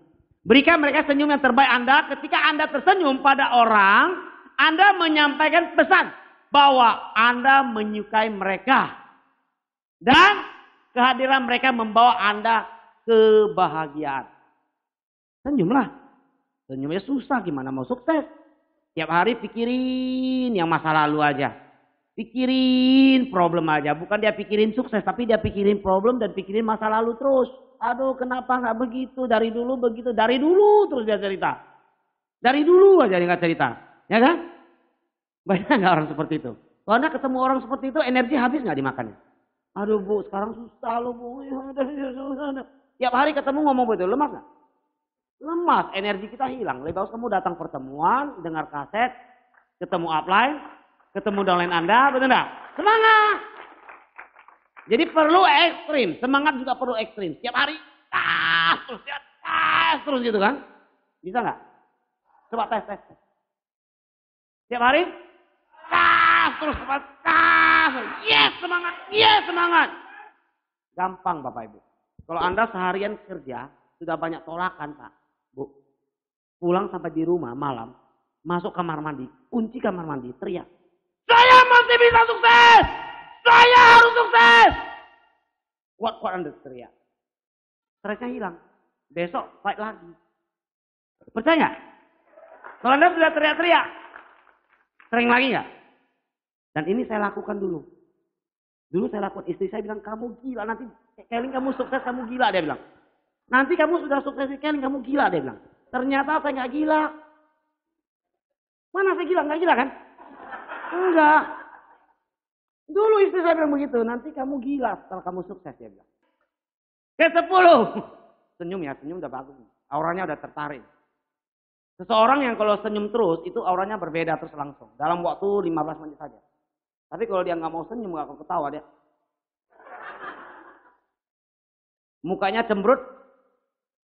Berikan mereka senyum yang terbaik Anda. Ketika Anda tersenyum pada orang, Anda menyampaikan pesan bahwa Anda menyukai mereka. Dan kehadiran mereka membawa Anda kebahagiaan. Senyumlah. Senyumnya susah, gimana mau sukses? Tiap hari pikirin yang masa lalu aja. Pikirin problem aja. Bukan dia pikirin sukses, tapi dia pikirin problem dan pikirin masa lalu terus. Aduh kenapa gak begitu, dari dulu begitu. Dari dulu terus dia cerita. Dari dulu aja dia gak cerita. Ya kan? Banyak gak orang seperti itu? Kalau Anda ketemu orang seperti itu, energi habis gak dimakannya? Aduh Bu, sekarang susah loh Bu. Tiap hari ketemu ngomong begitu, lemas gak? Lemas, energi kita hilang. Lebih bagus kamu datang pertemuan, dengar kaset, ketemu upline, ketemu downline Anda, betul enggak? Semangat! Jadi perlu ekstrim, semangat juga perlu ekstrim. Setiap hari, terus gitu kan? Bisa nggak? Coba tes. Setiap hari, terus, yes semangat. Gampang Bapak Ibu. Kalau Anda seharian kerja, sudah banyak tolakan Pak, Bu. Pulang sampai di rumah malam, masuk kamar mandi, kunci kamar mandi, teriak. Saya masih bisa sukses! Saya harus sukses! Kuat-kuat Anda teriak. Stresnya hilang. Besok fight lagi. Percaya nggak? Kalau Anda sudah teriak-teriak, sering lagi nggak? Dan ini saya lakukan dulu. Dulu saya lakukan, istri saya bilang, kamu gila, nanti Keling kamu sukses, kamu gila, dia bilang. Nanti kamu sudah sukses Keling, kamu gila, dia bilang. Ternyata saya nggak gila. Mana saya gila? Nggak gila kan? Enggak. Dulu istri saya bilang begitu, nanti kamu gila setelah kamu sukses, dia bilang. Ke-10. Senyum ya, senyum udah bagus. Auranya udah tertarik. Seseorang yang kalau senyum terus, itu auranya berbeda terus langsung. Dalam waktu 15 menit saja. Tapi kalau dia nggak mau senyum, nggak mau ketawa, dia mukanya cemberut,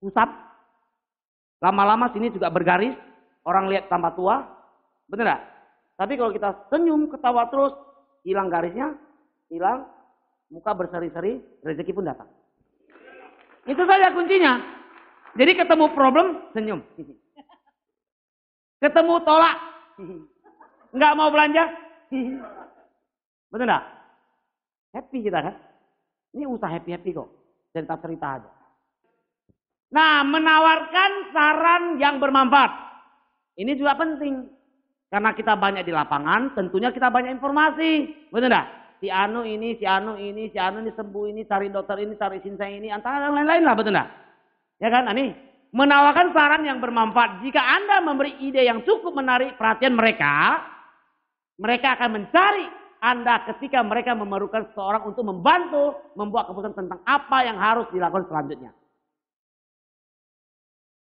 usap. Lama-lama sini juga bergaris. Orang lihat tambah tua. Bener gak? Tapi kalau kita senyum, ketawa terus, hilang garisnya, hilang, muka berseri-seri, rezeki pun datang. Itu saja kuncinya. Jadi ketemu problem, senyum. Ketemu tolak, nggak mau belanja, betul nggak? Happy kita kan? Ini usaha happy kok, cerita-cerita aja. Nah, menawarkan saran yang bermanfaat. Ini juga penting. Karena kita banyak di lapangan, tentunya kita banyak informasi. Betul nggak? Si Anu ini sembuh ini, cari dokter ini, cari sinsai ini, antara yang lain-lain lah, betul nggak? Ya kan, ini menawarkan saran yang bermanfaat. Jika Anda memberi ide yang cukup menarik perhatian mereka, mereka akan mencari Anda ketika mereka memerlukan seseorang untuk membantu membuat keputusan tentang apa yang harus dilakukan selanjutnya.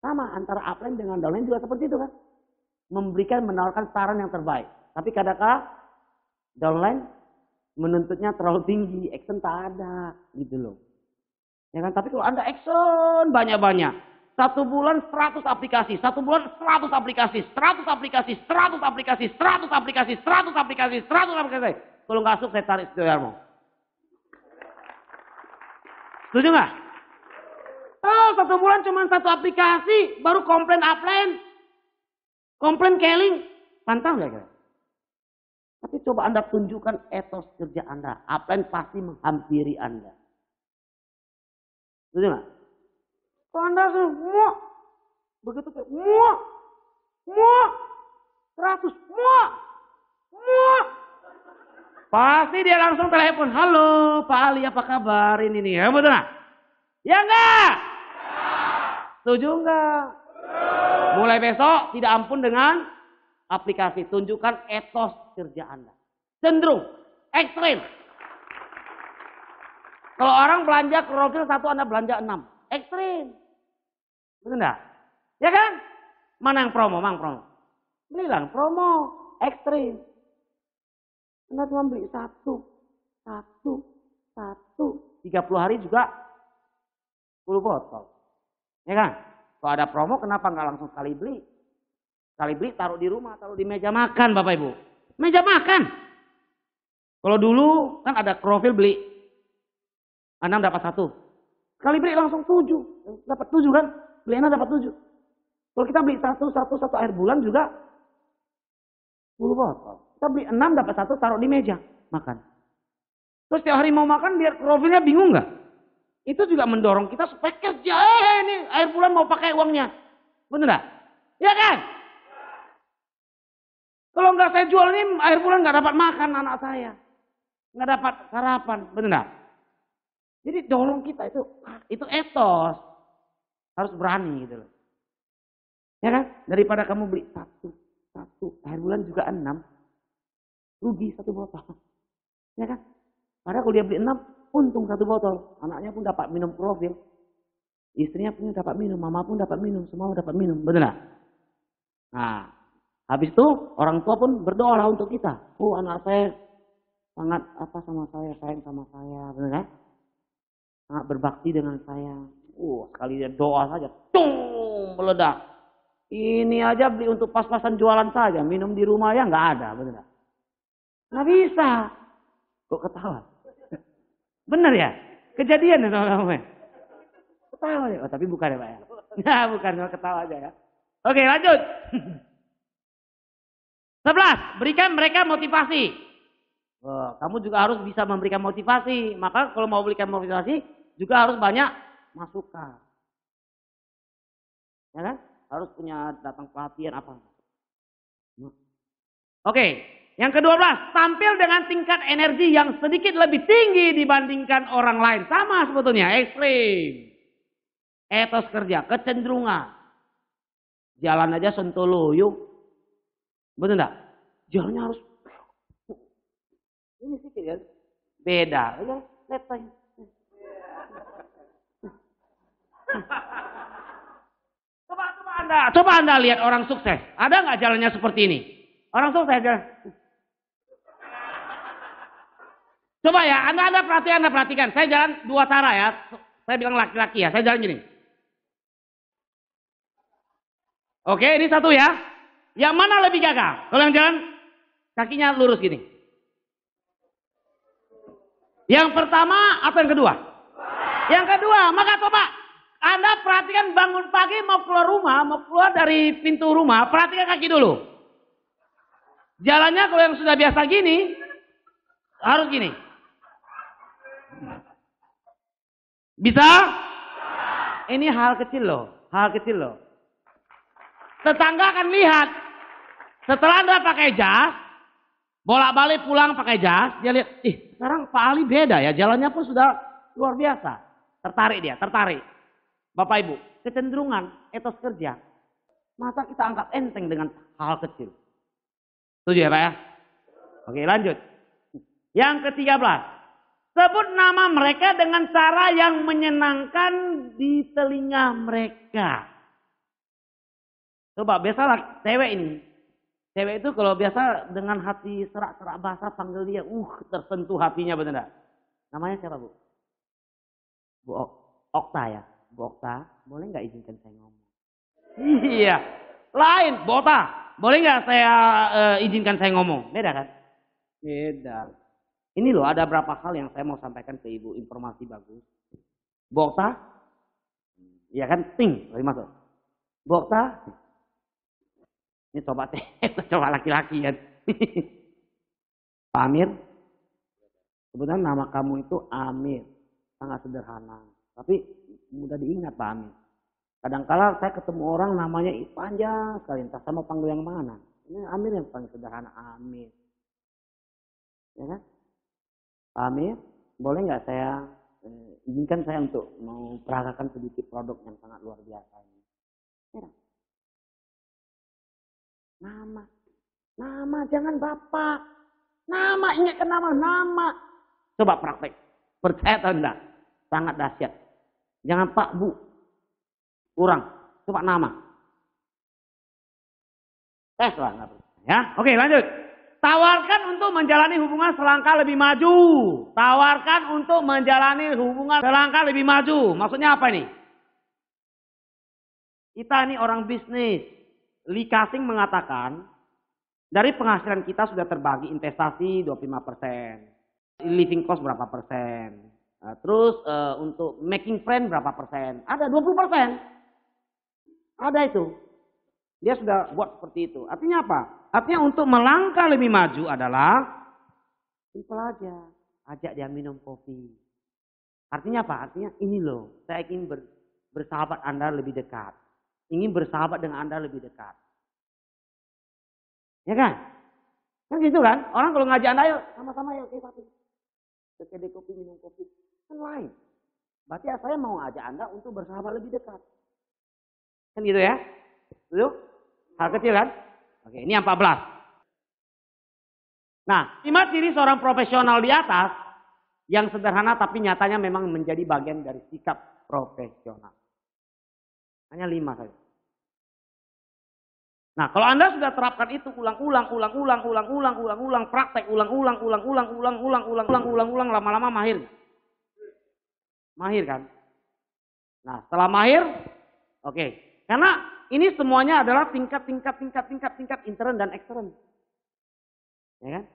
Sama antara upline dengan downline juga seperti itu kan. Menawarkan saran yang terbaik. Tapi kadang-kadang downline menuntutnya terlalu tinggi, action tak ada gitu loh. Ya kan, tapi kalau Anda action banyak-banyak, 1 bulan 100 aplikasi, 1 bulan 100 aplikasi, 100 aplikasi, 100 aplikasi, 100 aplikasi, 100 aplikasi, 100 aplikasi. Kalau nggak sukses saya tarik Setiarmo. Setuju nggak? Oh, 1 bulan cuma 1 aplikasi, baru komplain upline. Komplain Keling, pantang nggak kira? Tapi coba Anda tunjukkan etos kerja Anda. Upline pasti menghampiri Anda. Setuju nggak? Kalau Anda semua begitu kayak muak, 100, muak. Pasti dia langsung telepon. Halo Pak Ali, apa kabar ini nih? Ya betul nggak? Ya enggak? Setuju enggak? Mulai besok tidak ampun dengan aplikasi. Tunjukkan etos kerja Anda. Cenderung, ekstrim. Kalau orang belanja profil 1, Anda belanja 6. Ekstrim. Betul enggak? Ya kan? Mana yang promo? Bilang promo, ekstrim. Anda cuma beli 1. 30 hari juga 10 botol. Ya kan? Kalau ada promo kenapa nggak langsung sekali beli? Sekali beli taruh di rumah, taruh di meja makan Bapak Ibu. Meja makan. Kalau dulu kan ada profil beli 6 dapat 1. Sekali beli langsung 7. Dapat 7 kan? Beli 6 dapat 7. Kalau kita beli 1 akhir bulan juga 10 botol. Kita beli 6 dapat 1 taruh di meja makan. Terus tiap hari mau makan biar profilnya bingung nggak? Itu juga mendorong kita supaya kerja. Ini akhir bulan mau pakai uangnya. Bener nggak? Ya kan? Kalau nggak saya jual ini akhir bulan nggak dapat makan anak saya. Nggak dapat sarapan. Bener nggak? Jadi dorong kita itu etos. Harus berani gitu loh. Ya kan? Daripada kamu beli 1. Akhir bulan juga 6. Rugi 1 botol. Ya kan? Padahal kalau dia beli 6, untung 1 botol. Anaknya pun dapat minum profil. Istrinya pun dapat minum. Mama pun dapat minum. Semua dapat minum. Benar gak? Nah, habis itu orang tua pun berdoa lah untuk kita. Oh, anak saya sangat sama saya, sayang sama saya. Benar kan? Sangat berbakti dengan saya. Sekali dia doa saja. Tung! Meledak. Ini aja beli untuk pas-pasan jualan saja. Minum di rumah ya nggak ada. Benar gak? Nggak bisa. Kok ketawa? Benar ya? Kejadian ya teman-teman. Ketawa ya? Oh, tapi bukan ya Pak ya? Nah, bukan, ketawa aja ya. Oke, lanjut. 11. Berikan mereka motivasi. Kamu juga harus bisa memberikan motivasi. Maka kalau mau berikan motivasi, juga harus banyak masukan. Ya kan? Harus punya datang pelatihan apa. Oke. Yang ke-12, tampil dengan tingkat energi yang sedikit lebih tinggi dibandingkan orang lain. Sama sebetulnya, ekstrim. Etos kerja, kecenderungan. Jalan aja sontoloyo. Betul enggak? Jalannya harus. Ini sedikit ya. Beda. Ya, letay. Coba Anda lihat orang sukses. Ada nggak jalannya seperti ini? Orang sukses jalan. Coba ya, Anda perhatikan. Saya jalan 2 cara ya. Saya bilang laki-laki ya, saya jalan gini. Oke, ini 1 ya. Yang mana lebih gagah? Kalau yang jalan kakinya lurus gini. Yang pertama atau yang kedua? Yang kedua, maka coba Anda perhatikan bangun pagi mau keluar rumah, mau keluar dari pintu rumah, perhatikan kaki dulu. Jalannya kalau yang sudah biasa gini, harus gini. Bisa? Ini hal kecil loh. Tetangga akan lihat. Setelah Anda pakai jas, bolak-balik pulang pakai jas, dia lihat, sekarang Pak Ali beda ya, jalannya pun sudah luar biasa. Tertarik. Bapak Ibu, kecenderungan, etos kerja. Masa kita anggap enteng dengan hal kecil? Setuju ya Pak ya? Oke, lanjut. Yang ke-13. Sebut nama mereka dengan cara yang menyenangkan di telinga mereka. Coba, biasalah cewek ini. Cewek itu kalau biasa dengan hati serak-serak basah panggil dia. Tersentuh hatinya benar enggak? Namanya siapa Bu? Bu Okta ya? Bu Okta, boleh nggak izinkan saya ngomong? Iya. Lain, Bu Okta, boleh nggak saya izinkan saya ngomong? Beda kan? Beda. Ini loh ada berapa hal yang saya mau sampaikan ke Ibu, informasi bagus. Bu Okta, iya kan? Ting, lagi masuk. Bu Okta, ini coba laki-laki kan. Pak Amir, kebetulan nama kamu itu Amir, sangat sederhana, tapi mudah diingat Pak Amir. Kadang-kala saya ketemu orang namanya panjang sekali, entah sama panggil yang mana. Ini Amir yang paling sederhana, Amir. Ya kan? Pak Amir, boleh nggak saya izinkan saya untuk mau peragakan sedikit produk yang sangat luar biasa ini. Ya. Nama, jangan Bapak. Nama, ingatkan nama. Coba praktek. Percaya atau enggak? Sangat dahsyat. Jangan Pak, Bu. Kurang. Coba nama. Tes lah. Ya, oke lanjut. Tawarkan untuk menjalani hubungan selangkah lebih maju. Tawarkan untuk menjalani hubungan selangkah lebih maju. Maksudnya apa ini? Kita ini orang bisnis. Lee Ka-sing mengatakan, dari penghasilan kita sudah terbagi investasi 25%. Living cost berapa persen. Terus untuk making friend berapa persen. Ada 20%. Ada itu. Dia sudah buat seperti itu. Artinya apa? Artinya untuk melangkah lebih maju adalah simpel aja. Ajak dia minum kopi. Artinya apa? Artinya ini loh. Saya ingin bersahabat Anda lebih dekat. Ingin bersahabat dengan Anda lebih dekat. Ya kan? Kan gitu kan? Orang kalau ngajak Anda, yuk sama-sama yuk. Ke kedai kopi, minum kopi. Kan lain. Berarti saya mau ngajak Anda untuk bersahabat lebih dekat. Kan gitu ya? Setuju? Hal kecil kan? Oke, ini yang 14. Nah, 5 ciri seorang profesional di atas yang sederhana tapi nyatanya memang menjadi bagian dari sikap profesional. Hanya 5 saja. Nah, kalau Anda sudah terapkan itu ulang-ulang, praktek ulang-ulang, lama-lama mahir. Mahir kan? Nah, setelah mahir, oke. Karena ini semuanya adalah tingkat intern dan ekstern. Ya kan?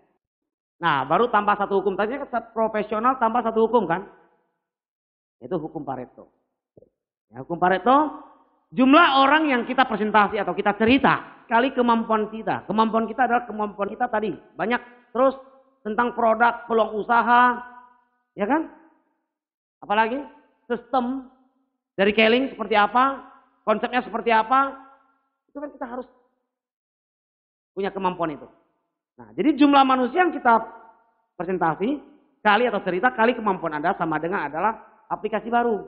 Nah, baru tambah satu hukum. Tadinya profesional tambah satu hukum kan? Itu hukum Pareto. Ya, hukum Pareto, jumlah orang yang kita presentasi atau kita cerita kali kemampuan kita. Kemampuan kita adalah kemampuan kita tadi. Banyak. Terus tentang produk, peluang usaha. Ya kan? Apalagi sistem dari Keling seperti apa. Konsepnya seperti apa. Itu kan kita harus punya kemampuan itu. Nah, jadi jumlah manusia yang kita presentasi kali atau cerita kali kemampuan Anda sama dengan adalah aplikasi baru.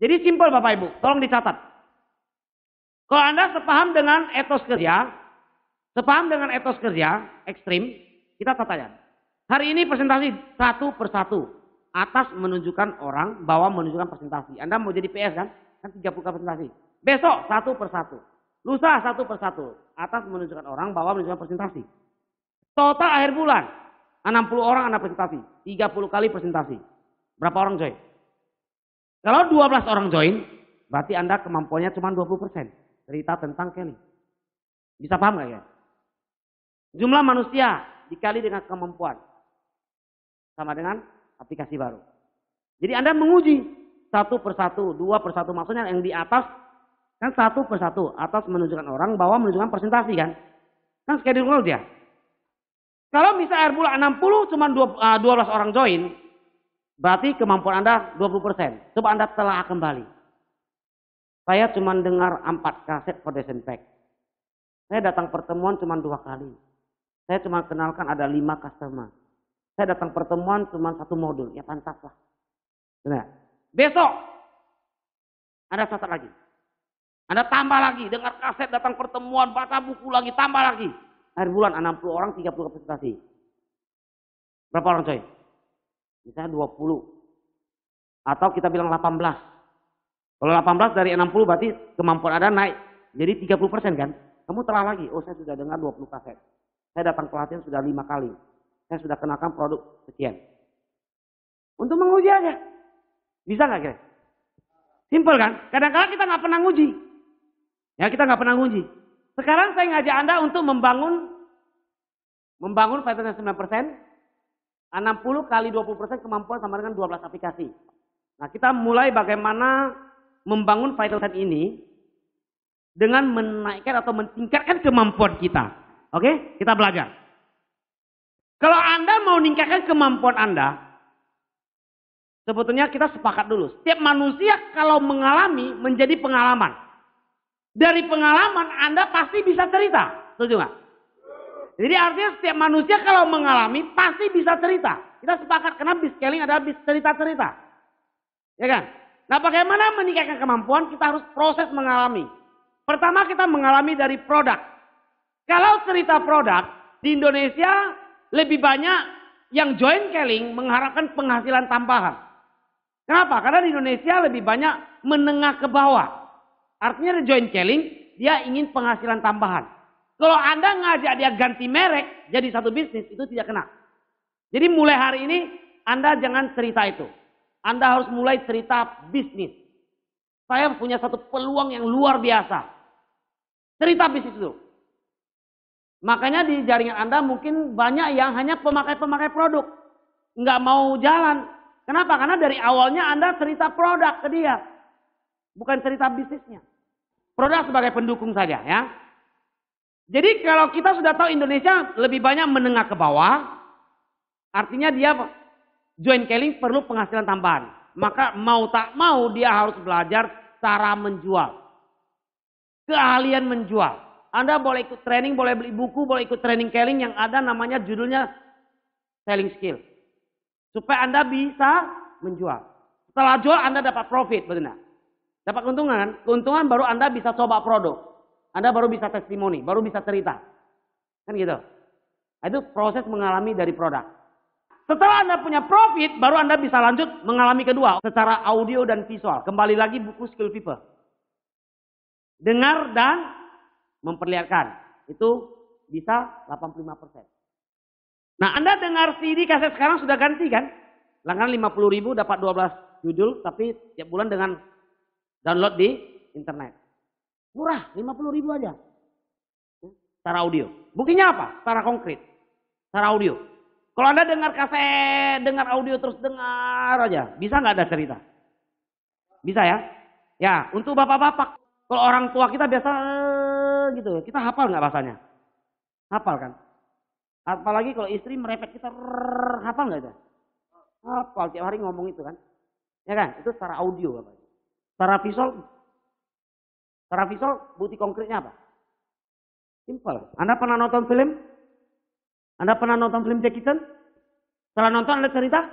Jadi simpel Bapak Ibu, tolong dicatat. Kalau Anda sepaham dengan etos kerja, ekstrim, kita catat. Hari ini presentasi satu persatu, atas menunjukkan orang, bawah menunjukkan presentasi. Anda mau jadi PS kan? Kan 30 presentasi. Besok satu persatu. Lusa satu persatu. Atas menunjukkan orang, bawah menunjukkan presentasi. Total akhir bulan, 60 orang Anda presentasi. 30 kali presentasi. Berapa orang join? Kalau 12 orang join, berarti Anda kemampuannya cuma 20%. Cerita tentang Kelly. Bisa paham gak ya? Jumlah manusia dikali dengan kemampuan. Sama dengan aplikasi baru. Jadi Anda menguji. Satu persatu, 2 persatu. Maksudnya yang di atas, kan satu persatu. Atas menunjukkan orang, bawah menunjukkan presentasi kan. Kan schedule dia. Kalau bisa air bulan 60, cuma 12 orang join. Berarti kemampuan Anda 20%. Coba Anda telah kembali. Saya cuma dengar 4 kaset Foundation Pack. Saya datang pertemuan cuma 2 kali. Saya cuma kenalkan ada 5 customer. Saya datang pertemuan cuma 1 modul. Ya pantas lah. Benar. Besok Anda catat lagi. Anda tambah lagi. Dengar kaset, datang pertemuan, baca buku lagi, tambah lagi. Akhir bulan 60 orang, 30 presentasi. Berapa orang coy? Misalnya 20. Atau kita bilang 18. Kalau 18 dari 60 berarti kemampuan Anda naik. Jadi 30% kan? Kamu telah lagi. Oh, saya sudah dengar 20 kaset. Saya datang pelatihan sudah 5 kali. Saya sudah kenalkan produk sekian. Untuk menguji aja. Bisa nggak kira? Simpel kan? Kadang-kadang kita nggak pernah nguji. Ya, kita nggak pernah nguji. Sekarang saya ngajak Anda untuk membangun Vital 9%, 60 kali 20% kemampuan sama dengan 12 aplikasi. Nah, kita mulai bagaimana membangun Vital 10 ini dengan menaikkan atau meningkatkan kemampuan kita. Oke? Kita belajar. Kalau Anda mau meningkatkan kemampuan Anda, sebetulnya kita sepakat dulu. Setiap manusia kalau mengalami menjadi pengalaman. Dari pengalaman Anda pasti bisa cerita. Setuju nggak? Jadi artinya setiap manusia kalau mengalami pasti bisa cerita. Kita sepakat karena B-scaling adalah cerita-cerita. Ya kan? Nah, bagaimana meningkatkan kemampuan? Kita harus proses mengalami. Pertama kita mengalami dari produk. Kalau cerita produk di Indonesia lebih banyak yang joint selling mengharapkan penghasilan tambahan. Kenapa? Karena di Indonesia lebih banyak menengah ke bawah. Artinya di joint selling dia ingin penghasilan tambahan. Kalau Anda ngajak dia ganti merek jadi satu bisnis itu tidak kena. Jadi mulai hari ini Anda jangan cerita itu. Anda harus mulai cerita bisnis. Saya punya satu peluang yang luar biasa. Cerita bisnis itu. Makanya di jaringan Anda mungkin banyak yang hanya pemakai-pemakai produk. Nggak mau jalan. Kenapa? Karena dari awalnya Anda cerita produk ke dia. Bukan cerita bisnisnya. Produk sebagai pendukung saja ya. Jadi kalau kita sudah tahu Indonesia lebih banyak menengah ke bawah. Artinya dia joint selling perlu penghasilan tambahan. Maka mau tak mau dia harus belajar cara menjual. Keahlian menjual. Anda boleh ikut training, boleh beli buku, boleh ikut training selling yang ada namanya judulnya selling skill. Supaya Anda bisa menjual. Setelah jual Anda dapat profit, benar. Dapat keuntungan kan? Keuntungan baru Anda bisa coba produk. Anda baru bisa testimoni, baru bisa cerita. Kan gitu. Itu proses mengalami dari produk. Setelah Anda punya profit, baru Anda bisa lanjut mengalami kedua. Secara audio dan visual. Kembali lagi buku Skill People. Dengar dan memperlihatkan. Itu bisa 85%. Nah Anda dengar CD kaset sekarang sudah ganti kan? Langganan 50.000 dapat 12 judul. Tapi tiap bulan dengan download di internet. Murah, 50.000 aja. Secara audio. Buktinya apa? Secara konkret. Secara audio. Kalau Anda dengar kaset, dengar audio terus dengar aja. Bisa nggak ada cerita? Bisa ya? Ya, untuk bapak-bapak. Kalau orang tua kita biasa gitu. Kita hafal nggak bahasanya? Hafal kan? Apalagi kalau istri merepet kita, hafal nggak itu? Hafal, tiap hari ngomong itu kan? Ya kan? Itu secara audio. Secara visual, bukti konkretnya apa? Simple. Anda pernah nonton film? Anda pernah nonton film Jackie Chan? Setelah nonton Anda cerita?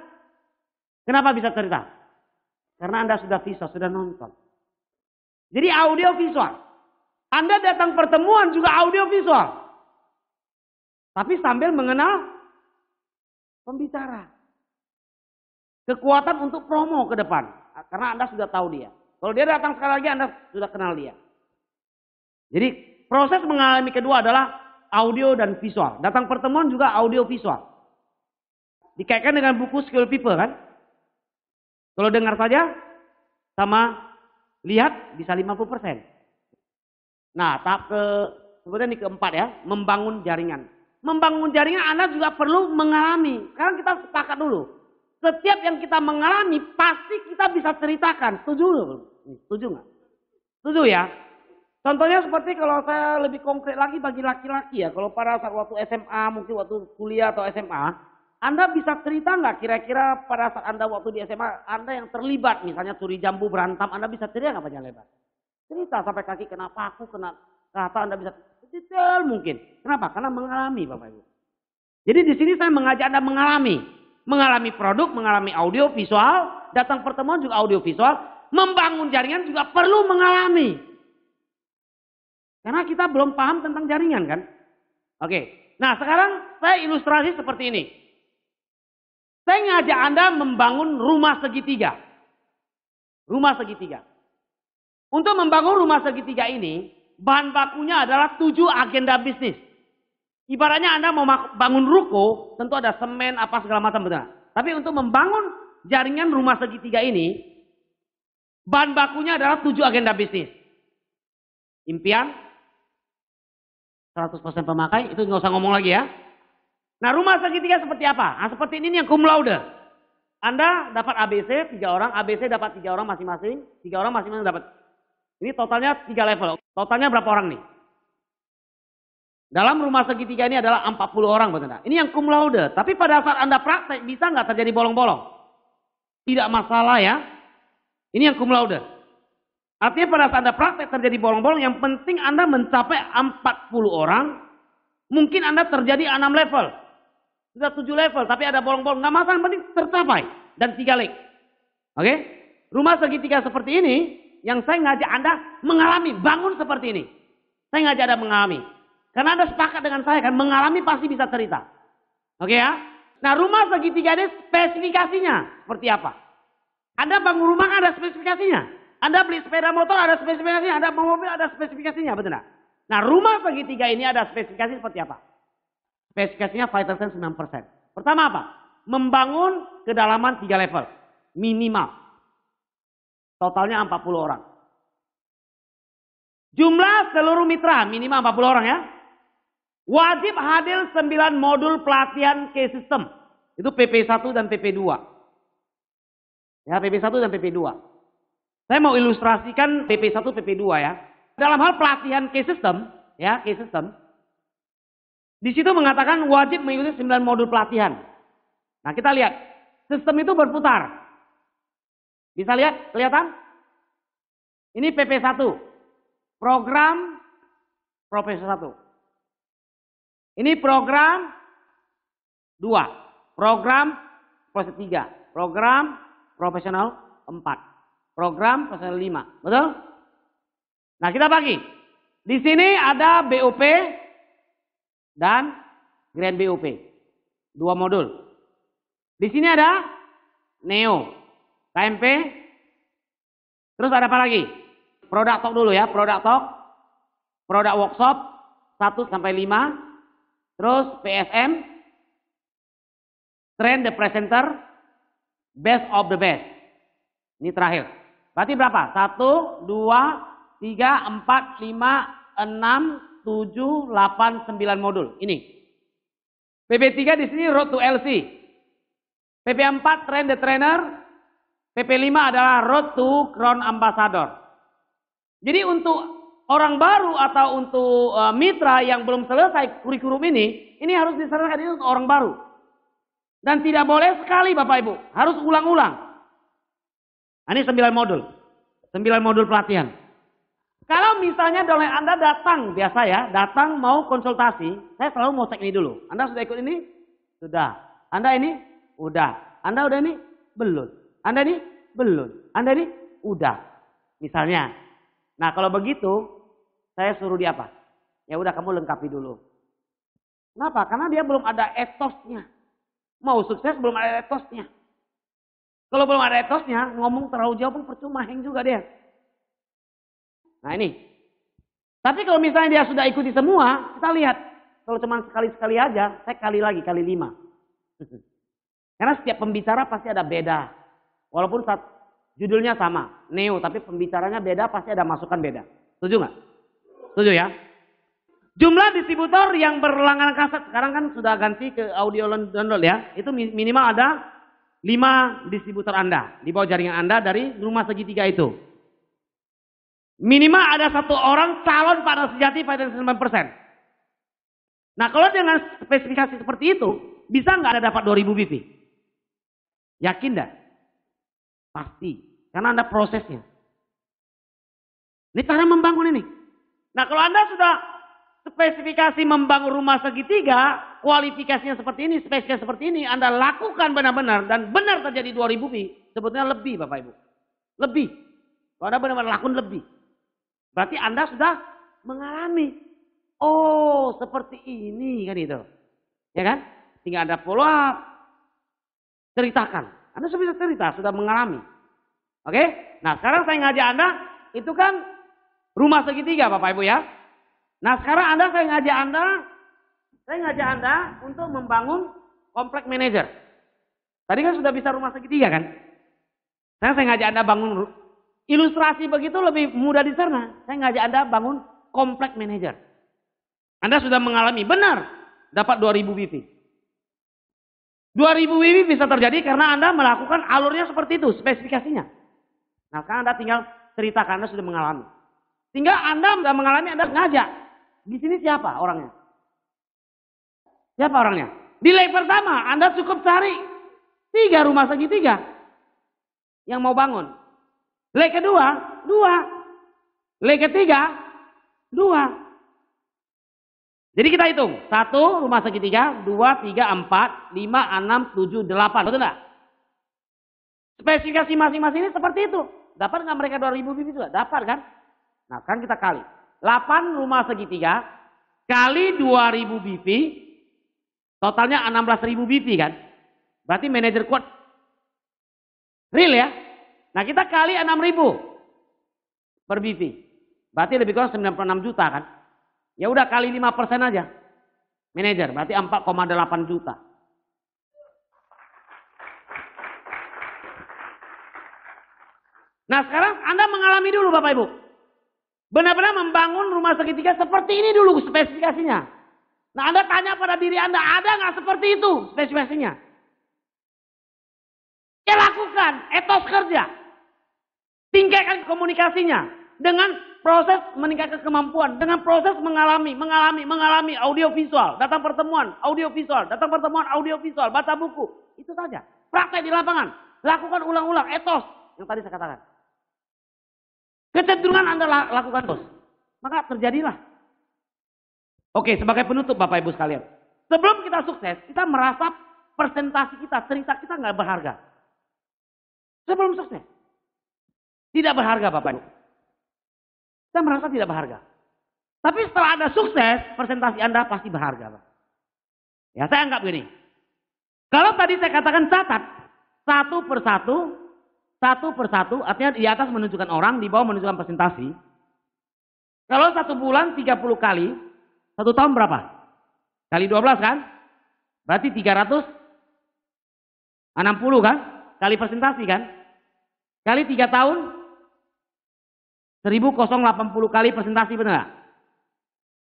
Kenapa bisa cerita? Karena Anda sudah visual, sudah nonton. Jadi audio visual. Anda datang pertemuan juga audio visual. Tapi sambil mengenal pembicara. Kekuatan untuk promo ke depan. Karena Anda sudah tahu dia. Kalau dia datang sekali lagi Anda sudah kenal dia. Jadi proses mengalami kedua adalah audio dan visual. Datang pertemuan juga audio visual. Dikaitkan dengan buku Skill People kan. Kalau dengar saja sama lihat bisa 50%. Nah tahap kemudian keempat ya. Membangun jaringan. Membangun jaringan Anda juga perlu mengalami. Sekarang kita sepakat dulu. Setiap yang kita mengalami pasti kita bisa ceritakan. Setuju? Setuju nggak? Setuju ya? Contohnya seperti kalau saya lebih konkret lagi bagi laki-laki ya. Kalau pada saat waktu SMA, mungkin waktu kuliah atau SMA. Anda bisa cerita nggak kira-kira pada saat Anda waktu di SMA. Anda yang terlibat misalnya curi jambu berantem. Anda bisa cerita nggak panjang lebar? Cerita sampai kaki kena paku, kena kata Anda bisa detail mungkin. Kenapa? Karena mengalami Bapak Ibu. Jadi di sini saya mengajak Anda mengalami. Mengalami produk, mengalami audio, visual. Datang pertemuan juga audio, visual. Membangun jaringan juga perlu mengalami. Karena kita belum paham tentang jaringan kan. Oke. Nah sekarang saya ilustrasi seperti ini. Saya ngajak Anda membangun rumah segitiga. Rumah segitiga. Untuk membangun rumah segitiga ini. Bahan bakunya adalah 7 agenda bisnis. Ibaratnya Anda mau bangun ruko. Tentu ada semen apa segala macam benar. Tapi untuk membangun jaringan rumah segitiga ini. Bahan bakunya adalah 7 agenda bisnis. Impian. 100% pemakai, itu nggak usah ngomong lagi ya. Nah rumah segitiga seperti apa? Nah, seperti ini yang cum laude. Anda dapat ABC 3 orang, ABC dapat 3 orang masing-masing, 3 orang masing-masing dapat. Ini totalnya 3 level. Totalnya berapa orang nih? Dalam rumah segitiga ini adalah 40 orang, benar. Ini yang cum laude. Tapi pada saat Anda praktek, bisa nggak terjadi bolong-bolong? Tidak masalah ya. Ini yang cum laude. Artinya pada saat Anda praktek terjadi bolong-bolong, yang penting Anda mencapai 40 orang. Mungkin Anda terjadi 6 level. Sudah 7 level, tapi ada bolong-bolong. Nggak masalah, yang penting tercapai. Dan 3 leg. Oke? Rumah segitiga seperti ini, yang saya ngajak Anda mengalami, bangun seperti ini. Saya ngajak Anda mengalami. Karena Anda sepakat dengan saya kan, mengalami pasti bisa cerita. Oke ya? Nah, rumah segitiga ini spesifikasinya seperti apa? Anda bangun rumah kan ada spesifikasinya. Anda beli sepeda motor ada spesifikasinya. Anda bangun mobil ada spesifikasinya, betul nggak? Nah, rumah segitiga ini ada spesifikasi seperti apa? Spesifikasinya 5% 9%. Pertama apa? Membangun kedalaman 3 level. Minimal. Totalnya 40 orang. Jumlah seluruh mitra minimal 40 orang ya. Wajib hadir 9 modul pelatihan K-System. Itu PP1 dan PP2. Ya, PP1 dan PP2. Saya mau ilustrasikan PP1, PP2 ya. Dalam hal pelatihan K-System, ya, K-System. Di situ mengatakan wajib mengikuti 9 modul pelatihan. Nah, kita lihat. Sistem itu berputar. Bisa lihat? Kelihatan? Ini PP1. Program Profesor 1. Ini program 2. Program Profesor 3. Program Profesional 4. Program Profesional 5. Betul? Nah, kita bagi. Di sini ada BOP dan Grand BOP. 2 modul. Di sini ada Neo, KMP. Terus ada apa lagi? Product Talk dulu ya, Product Talk. Product Workshop 1 sampai 5. Terus PSM, Train the Presenter, Best of the Best. Ini terakhir. Berarti berapa? 1, 2, 3, 4, 5, 6, 7, 8, 9 modul. Ini. PP3 di sini Road to LC. PP4 Train the Trainer. PP5 adalah Road to Crown Ambassador. Jadi untuk orang baru atau untuk mitra yang belum selesai kurikulum ini harus diserahkan ini untuk orang baru. Dan tidak boleh sekali Bapak Ibu, harus ulang-ulang. Nah, ini 9 modul. 9 modul pelatihan. Kalau misalnya oleh Anda datang, biasa ya, datang mau konsultasi, saya selalu mau cek ini dulu. Anda sudah ikut ini? Sudah. Anda ini? Udah. Anda udah ini? Belum. Anda ini? Belum. Anda ini? Udah. Misalnya. Nah, kalau begitu, saya suruh dia apa? Ya udah kamu lengkapi dulu. Kenapa? Karena dia belum ada etosnya. Mau sukses belum ada etosnya. Kalau belum ada etosnya, ngomong terlalu jauh pun percuma, heng juga dia. Nah ini. Tapi kalau misalnya dia sudah ikuti semua, kita lihat. Kalau cuma sekali-sekali aja, saya kali lagi, kali 5. Karena setiap pembicara pasti ada beda. Walaupun judulnya sama, Neo, tapi pembicaranya beda, pasti ada masukan beda. Setuju nggak? Setuju ya? Jumlah distributor yang berlangganan kaset sekarang kan sudah ganti ke audio download ya. Itu minimal ada 5 distributor Anda di bawah jaringan Anda dari rumah segitiga itu. Minimal ada 1 orang calon partner sejati 9%. Nah, kalau dengan spesifikasi seperti itu, bisa nggak Anda dapat 2000 BP? Yakin nggak? Pasti, karena Anda prosesnya. Ini cara membangun ini. Nah, kalau Anda sudah spesifikasi membangun rumah segitiga, kualifikasinya seperti ini, spesifikasinya seperti ini, Anda lakukan benar-benar dan benar terjadi 2000 pi, sebetulnya lebih Bapak Ibu. Lebih. Kalau Anda benar-benar lakukan lebih. Berarti Anda sudah mengalami. Oh, seperti ini kan itu. Ya kan? Tinggal Anda follow up. Ceritakan. Anda sudah bisa cerita, sudah mengalami. Oke? Nah, sekarang saya ngajak Anda, itu kan rumah segitiga Bapak Ibu ya. Nah sekarang saya ngajak Anda untuk membangun komplek manajer. Tadi kan sudah bisa rumah segitiga kan. Sekarang saya ngajak Anda bangun, ilustrasi begitu lebih mudah dicerna. Saya ngajak Anda bangun komplek manajer. Anda sudah mengalami, benar, dapat 2000 BP. 2000 BP bisa terjadi karena Anda melakukan alurnya seperti itu, spesifikasinya. Nah sekarang Anda tinggal ceritakan Anda sudah mengalami. Sehingga Anda sudah mengalami, Anda ngajak. Di sini siapa orangnya? Siapa orangnya? Di leg pertama Anda cukup cari 3 rumah segitiga yang mau bangun. Leg kedua 2. Leg ketiga 2. Jadi kita hitung 1 rumah segitiga, 2, 3, 4, 5, 6, 7, 8. Betul nggak? Spesifikasi masing-masing ini seperti itu. Dapat nggak mereka 2000 BP juga? Dapat kan? Nah kan kita kali 8 rumah segitiga kali 2000 BP, totalnya 16.000 BP kan? Berarti manajer kuat real ya. Nah kita kali 6.000 per BP, berarti lebih kurang 96 juta kan? Ya udah kali 5% aja manajer, berarti 4,8 juta. Nah sekarang Anda mengalami dulu Bapak Ibu. Benar-benar membangun rumah segitiga seperti ini dulu spesifikasinya. Nah Anda tanya pada diri Anda, ada nggak seperti itu spesifikasinya? Ya lakukan, etos kerja. Tingkatkan komunikasinya. Dengan proses meningkatkan kemampuan. Dengan proses mengalami audio visual. Datang pertemuan, audio visual. Datang pertemuan, audio visual. Baca buku. Itu saja. Praktek di lapangan. Lakukan ulang-ulang, etos. Yang tadi saya katakan. Kecenderungan Anda lakukan terus. Maka terjadilah. Oke, sebagai penutup Bapak Ibu sekalian. Sebelum kita sukses, kita merasa presentasi kita, cerita kita nggak berharga. Sebelum sukses. Tidak berharga Bapak Ibu. Kita merasa tidak berharga. Tapi setelah Anda sukses, presentasi Anda pasti berharga. Pak. Ya saya anggap gini. Kalau tadi saya katakan catat. Satu persatu, artinya di atas menunjukkan orang, di bawah menunjukkan presentasi. Kalau 1 bulan 30 kali, 1 tahun berapa? Kali 12 kan? Berarti 360 kan? Kali presentasi kan? Kali 3 tahun, 1080 kali presentasi, benar gak?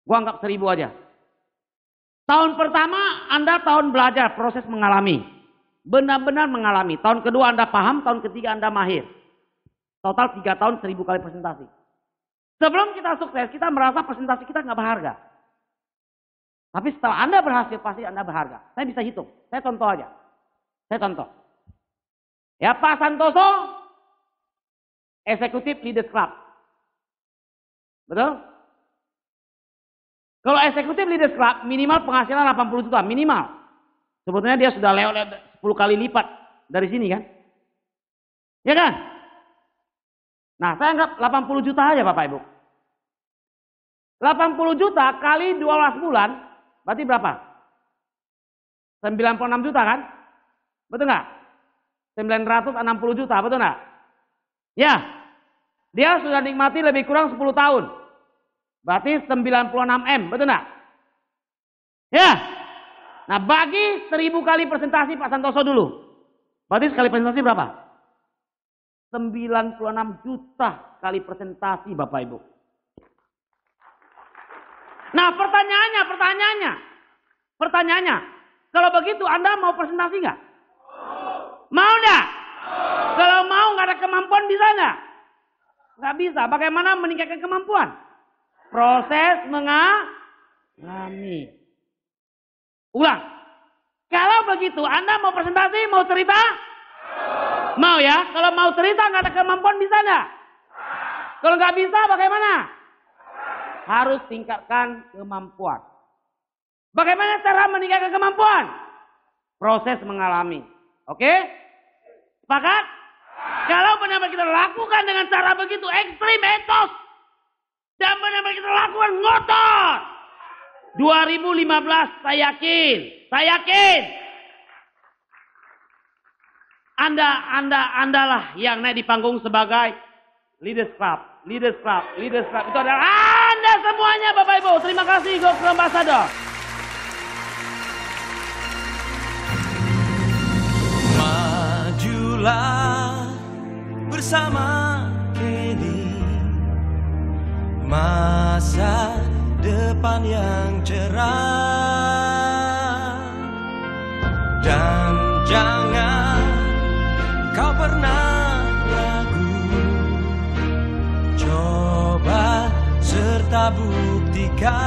Gua anggap 1000 aja. Tahun pertama Anda tahun belajar, proses mengalami. Benar-benar mengalami. Tahun kedua Anda paham, tahun ketiga Anda mahir. Total 3 tahun 1000 kali presentasi. Sebelum kita sukses, kita merasa presentasi kita nggak berharga. Tapi setelah Anda berhasil, pasti Anda berharga. Saya bisa hitung. Saya contoh aja. Saya contoh. Ya Pak Santoso, Eksekutif Leaders Club. Betul? Kalau Eksekutif Leaders Club, minimal penghasilan 80 juta. Minimal. Sebetulnya dia sudah lewat 10 kali lipat dari sini kan. Ya kan? Nah saya anggap 80 juta aja Bapak Ibu. 80 juta kali 12 bulan, berarti berapa? 96 juta kan? Betul nggak? 960 juta, betul nggak? Ya, dia sudah nikmati lebih kurang 10 tahun. Berarti 96 M, betul nggak? Ya. Nah bagi 1000 kali presentasi Pak Santoso dulu. Berarti sekali presentasi berapa? 96 juta kali presentasi Bapak Ibu. Nah pertanyaannya. Kalau begitu Anda mau presentasi nggak? Mau nggak? Kalau mau nggak ada kemampuan bisa nggak? Nggak bisa. Bagaimana meningkatkan kemampuan? Proses mengalami. Ulang. Kalau begitu Anda mau presentasi, mau cerita? Mau ya? Kalau mau cerita nggak ada kemampuan bisa nggak? Kalau nggak bisa bagaimana? Harus tingkatkan kemampuan. Bagaimana cara meningkatkan kemampuan? Proses mengalami. Oke? Sepakat? Kalau benar-benar kita lakukan dengan cara begitu ekstrim, etos. Dan benar-benar kita lakukan ngotot. 2015 saya yakin. Anda lah yang naik di panggung sebagai Leaders Club. Itu adalah Anda semuanya Bapak Ibu. Terima kasih Go Ambassador. Majulah bersama Kenny, masa depan yang cerah, dan jangan kau pernah ragu, coba serta buktikan.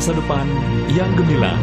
masa depan yang gemilang.